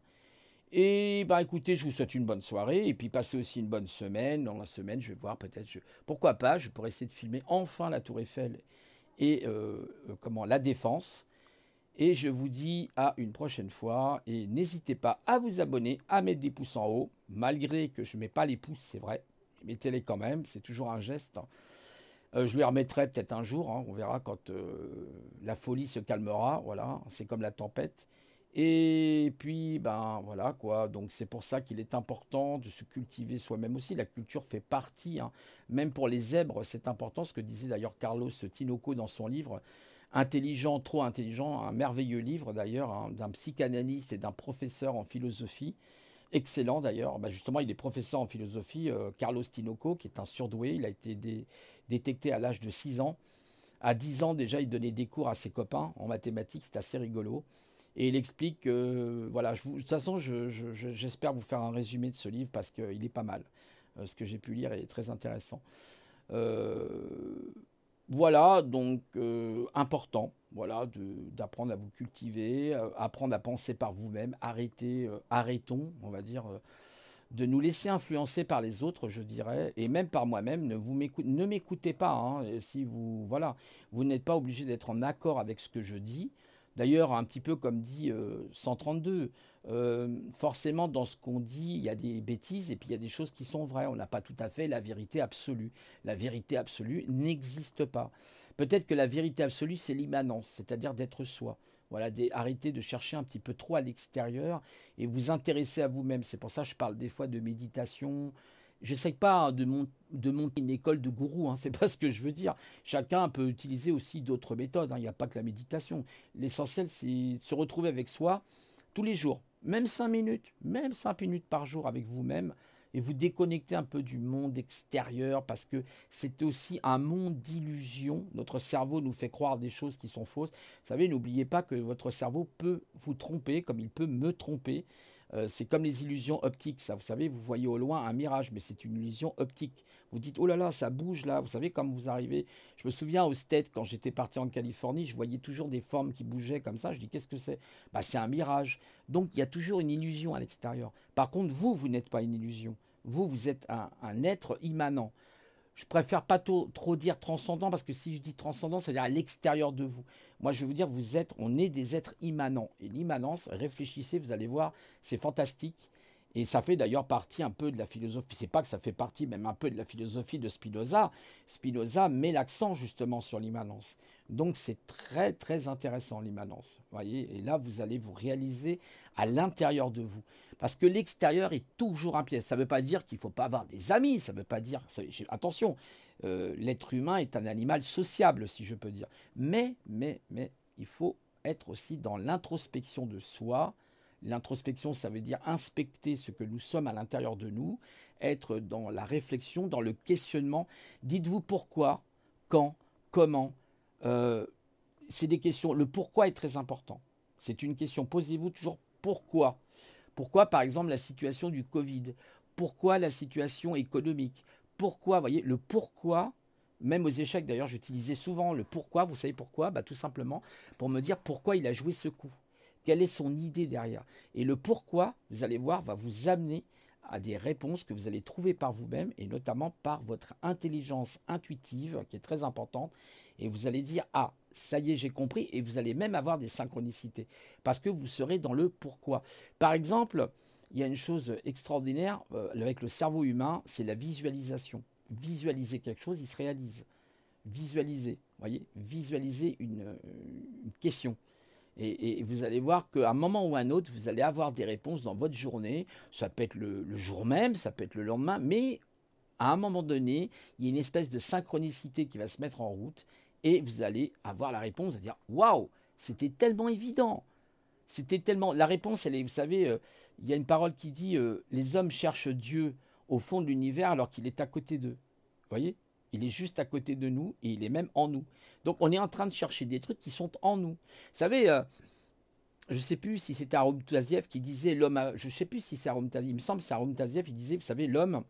Et bah écoutez, je vous souhaite une bonne soirée et puis passez aussi une bonne semaine. Dans la semaine, je vais voir peut-être, pourquoi pas, je pourrais essayer de filmer enfin la Tour Eiffel et comment la Défense. Et je vous dis à une prochaine fois. Et n'hésitez pas à vous abonner, à mettre des pouces en haut. Malgré que je ne mets pas les pouces, c'est vrai. Mettez-les quand même, c'est toujours un geste. Je les remettrai peut-être un jour, hein, on verra quand la folie se calmera. Voilà, c'est comme la tempête. Et puis, ben voilà quoi. Donc c'est pour ça qu'il est important de se cultiver soi-même aussi. La culture fait partie, hein. Même pour les zèbres, c'est important. Ce que disait d'ailleurs Carlos Tinoco dans son livre Intelligent, trop intelligent, un merveilleux livre d'ailleurs, hein, d'un psychanalyste et d'un professeur en philosophie. Excellent d'ailleurs. Bah, justement, il est professeur en philosophie, Carlos Tinoco, qui est un surdoué. Il a été détecté à l'âge de 6 ans. À 10 ans déjà, il donnait des cours à ses copains en mathématiques. C'est assez rigolo. Et il explique que, voilà, de toute façon, j'espère vous faire un résumé de ce livre parce qu'il est pas mal. Ce que j'ai pu lire est très intéressant. Euh, voilà, donc important, voilà, d'apprendre à vous cultiver, apprendre à penser par vous-même, arrêtons, on va dire, de nous laisser influencer par les autres, je dirais, et même par moi-même. Ne m'écoutez pas, hein, et si vous, voilà, vous n'êtes pas obligé d'être en accord avec ce que je dis. D'ailleurs, un petit peu comme dit 132, forcément dans ce qu'on dit, il y a des bêtises et puis il y a des choses qui sont vraies. On n'a pas tout à fait la vérité absolue. La vérité absolue n'existe pas. Peut-être que la vérité absolue, c'est l'immanence, c'est-à-dire d'être soi. Voilà, arrêtez de chercher un petit peu trop à l'extérieur et vous intéresser à vous-même. C'est pour ça que je parle des fois de méditation. J'essaie pas, hein, de monter une école de gourou, hein, c'est pas ce que je veux dire. Chacun peut utiliser aussi d'autres méthodes, hein, il n'y a pas que la méditation. L'essentiel, c'est se retrouver avec soi tous les jours, même 5 minutes par jour avec vous-même, et vous déconnecter un peu du monde extérieur, parce que c'est aussi un monde d'illusions. Notre cerveau nous fait croire des choses qui sont fausses. Vous savez, n'oubliez pas que votre cerveau peut vous tromper, comme il peut me tromper. C'est comme les illusions optiques, ça. Vous savez, vous voyez au loin un mirage, mais c'est une illusion optique. Vous dites, oh là là, ça bouge là. Vous savez, comme vous arrivez. Je me souviens au States, quand j'étais parti en Californie, je voyais toujours des formes qui bougeaient comme ça. Je dis, qu'est-ce que c'est? Bah, c'est un mirage. Donc, il y a toujours une illusion à l'extérieur. Par contre, vous n'êtes pas une illusion. Vous êtes un être immanent. Je préfère pas trop dire transcendant parce que si je dis transcendant, ça veut dire à l'extérieur de vous. Moi, je vais vous dire, on est des êtres immanents. Et l'immanence, réfléchissez, vous allez voir, c'est fantastique. Et ça fait d'ailleurs partie un peu de la philosophie. C'est pas que ça fait partie même un peu de la philosophie de Spinoza. Spinoza met l'accent justement sur l'immanence. Donc c'est très très intéressant l'immanence. Voyez, et là vous allez vous réaliser à l'intérieur de vous. Parce que l'extérieur est toujours un piège. Ça ne veut pas dire qu'il ne faut pas avoir des amis. Ça ne veut pas dire. Attention, l'être humain est un animal sociable, si je peux dire. Mais, il faut être aussi dans l'introspection de soi. L'introspection, ça veut dire inspecter ce que nous sommes à l'intérieur de nous, être dans la réflexion, dans le questionnement. Dites-vous pourquoi, quand, comment. Euh, c'est des questions. Le pourquoi est très important. C'est une question. Posez-vous toujours pourquoi. Pourquoi, par exemple, la situation du Covid? Pourquoi la situation économique? Pourquoi, vous voyez, le pourquoi, même aux échecs d'ailleurs, j'utilisais souvent le pourquoi. Vous savez pourquoi? Tout simplement pour me dire pourquoi il a joué ce coup. Quelle est son idée derrière? Et le pourquoi, vous allez voir, va vous amener à des réponses que vous allez trouver par vous-même et notamment par votre intelligence intuitive qui est très importante. Et vous allez dire, ah, ça y est, j'ai compris. Et vous allez même avoir des synchronicités parce que vous serez dans le pourquoi. Par exemple, il y a une chose extraordinaire avec le cerveau humain, c'est la visualisation. Visualiser quelque chose, il se réalise. Visualiser, voyez, visualiser une question. Et vous allez voir qu'à un moment ou à un autre, vous allez avoir des réponses dans votre journée. Ça peut être le jour même, ça peut être le lendemain, mais à un moment donné, il y a une espèce de synchronicité qui va se mettre en route et vous allez avoir la réponse, à dire waouh, c'était tellement évident. C'était tellement. La réponse, elle est, vous savez, il y a une parole qui dit les hommes cherchent Dieu au fond de l'univers alors qu'il est à côté d'eux. Vous voyez? Il est juste à côté de nous et il est même en nous. Donc on est en train de chercher des trucs qui sont en nous. Vous savez, je ne sais plus si c'était Arum Taziev qui disait l'homme. Je ne sais plus si c'est Arum Taziev. Il me semble que c'est Arum Taziev. Il disait, vous savez, l'homme,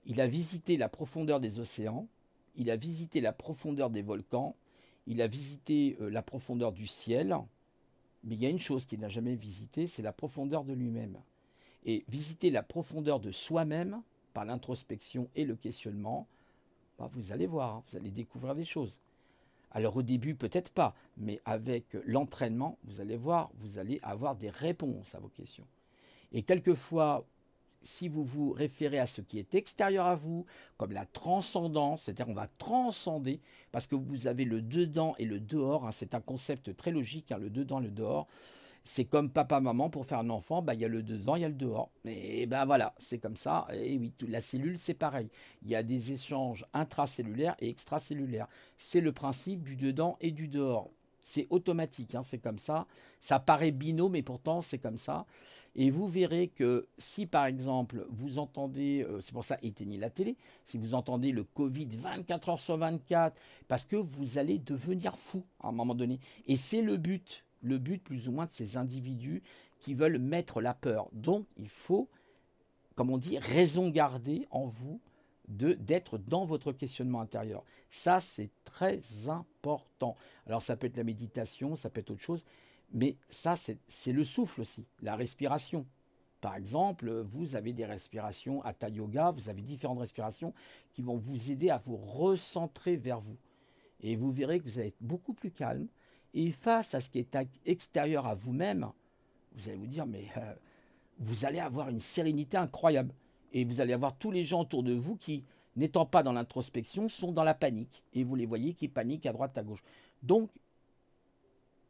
il a visité la profondeur des océans, il a visité la profondeur des volcans, il a visité la profondeur du ciel. Mais il y a une chose qu'il n'a jamais visitée, c'est la profondeur de lui-même. Et visiter la profondeur de soi-même par l'introspection et le questionnement, vous allez voir, vous allez découvrir des choses. Alors au début, peut-être pas, mais avec l'entraînement, vous allez voir, vous allez avoir des réponses à vos questions. Et quelquefois, si vous vous référez à ce qui est extérieur à vous, comme la transcendance, c'est-à-dire on va transcender, parce que vous avez le dedans et le dehors, c'est un concept très logique, le dedans et le dehors. C'est comme papa-maman, pour faire un enfant, il y a le dedans, il y a le dehors. Et voilà, c'est comme ça. Et oui, la cellule, c'est pareil. Il y a des échanges intracellulaires et extracellulaires. C'est le principe du dedans et du dehors. C'est automatique, c'est comme ça. Ça paraît binôme, mais pourtant c'est comme ça. Et vous verrez que si par exemple vous entendez, c'est pour ça éteignez la télé, si vous entendez le Covid 24 heures sur 24, parce que vous allez devenir fou à un moment donné. Et c'est le but plus ou moins de ces individus qui veulent mettre la peur. Donc il faut, comme on dit, raison garder en vous d'être dans votre questionnement intérieur. Ça, c'est très important. Alors ça peut être la méditation, ça peut être autre chose, mais ça, c'est le souffle aussi, la respiration. Par exemple, vous avez des respirations Hatha Yoga, vous avez différentes respirations qui vont vous aider à vous recentrer vers vous. Et vous verrez que vous allez être beaucoup plus calme. Et face à ce qui est extérieur à vous-même, vous allez vous dire, mais vous allez avoir une sérénité incroyable. Et vous allez avoir tous les gens autour de vous qui, n'étant pas dans l'introspection, sont dans la panique. Et vous les voyez qui paniquent à droite, à gauche. Donc,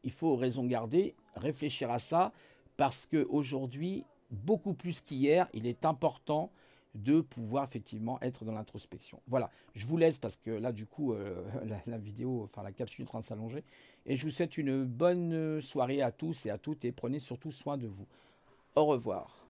il faut raison garder, réfléchir à ça, parce qu'aujourd'hui, beaucoup plus qu'hier, il est important de pouvoir effectivement être dans l'introspection. Voilà, je vous laisse parce que là, du coup, la vidéo, enfin la capsule est en train de s'allonger. Et je vous souhaite une bonne soirée à tous et à toutes et prenez surtout soin de vous. Au revoir.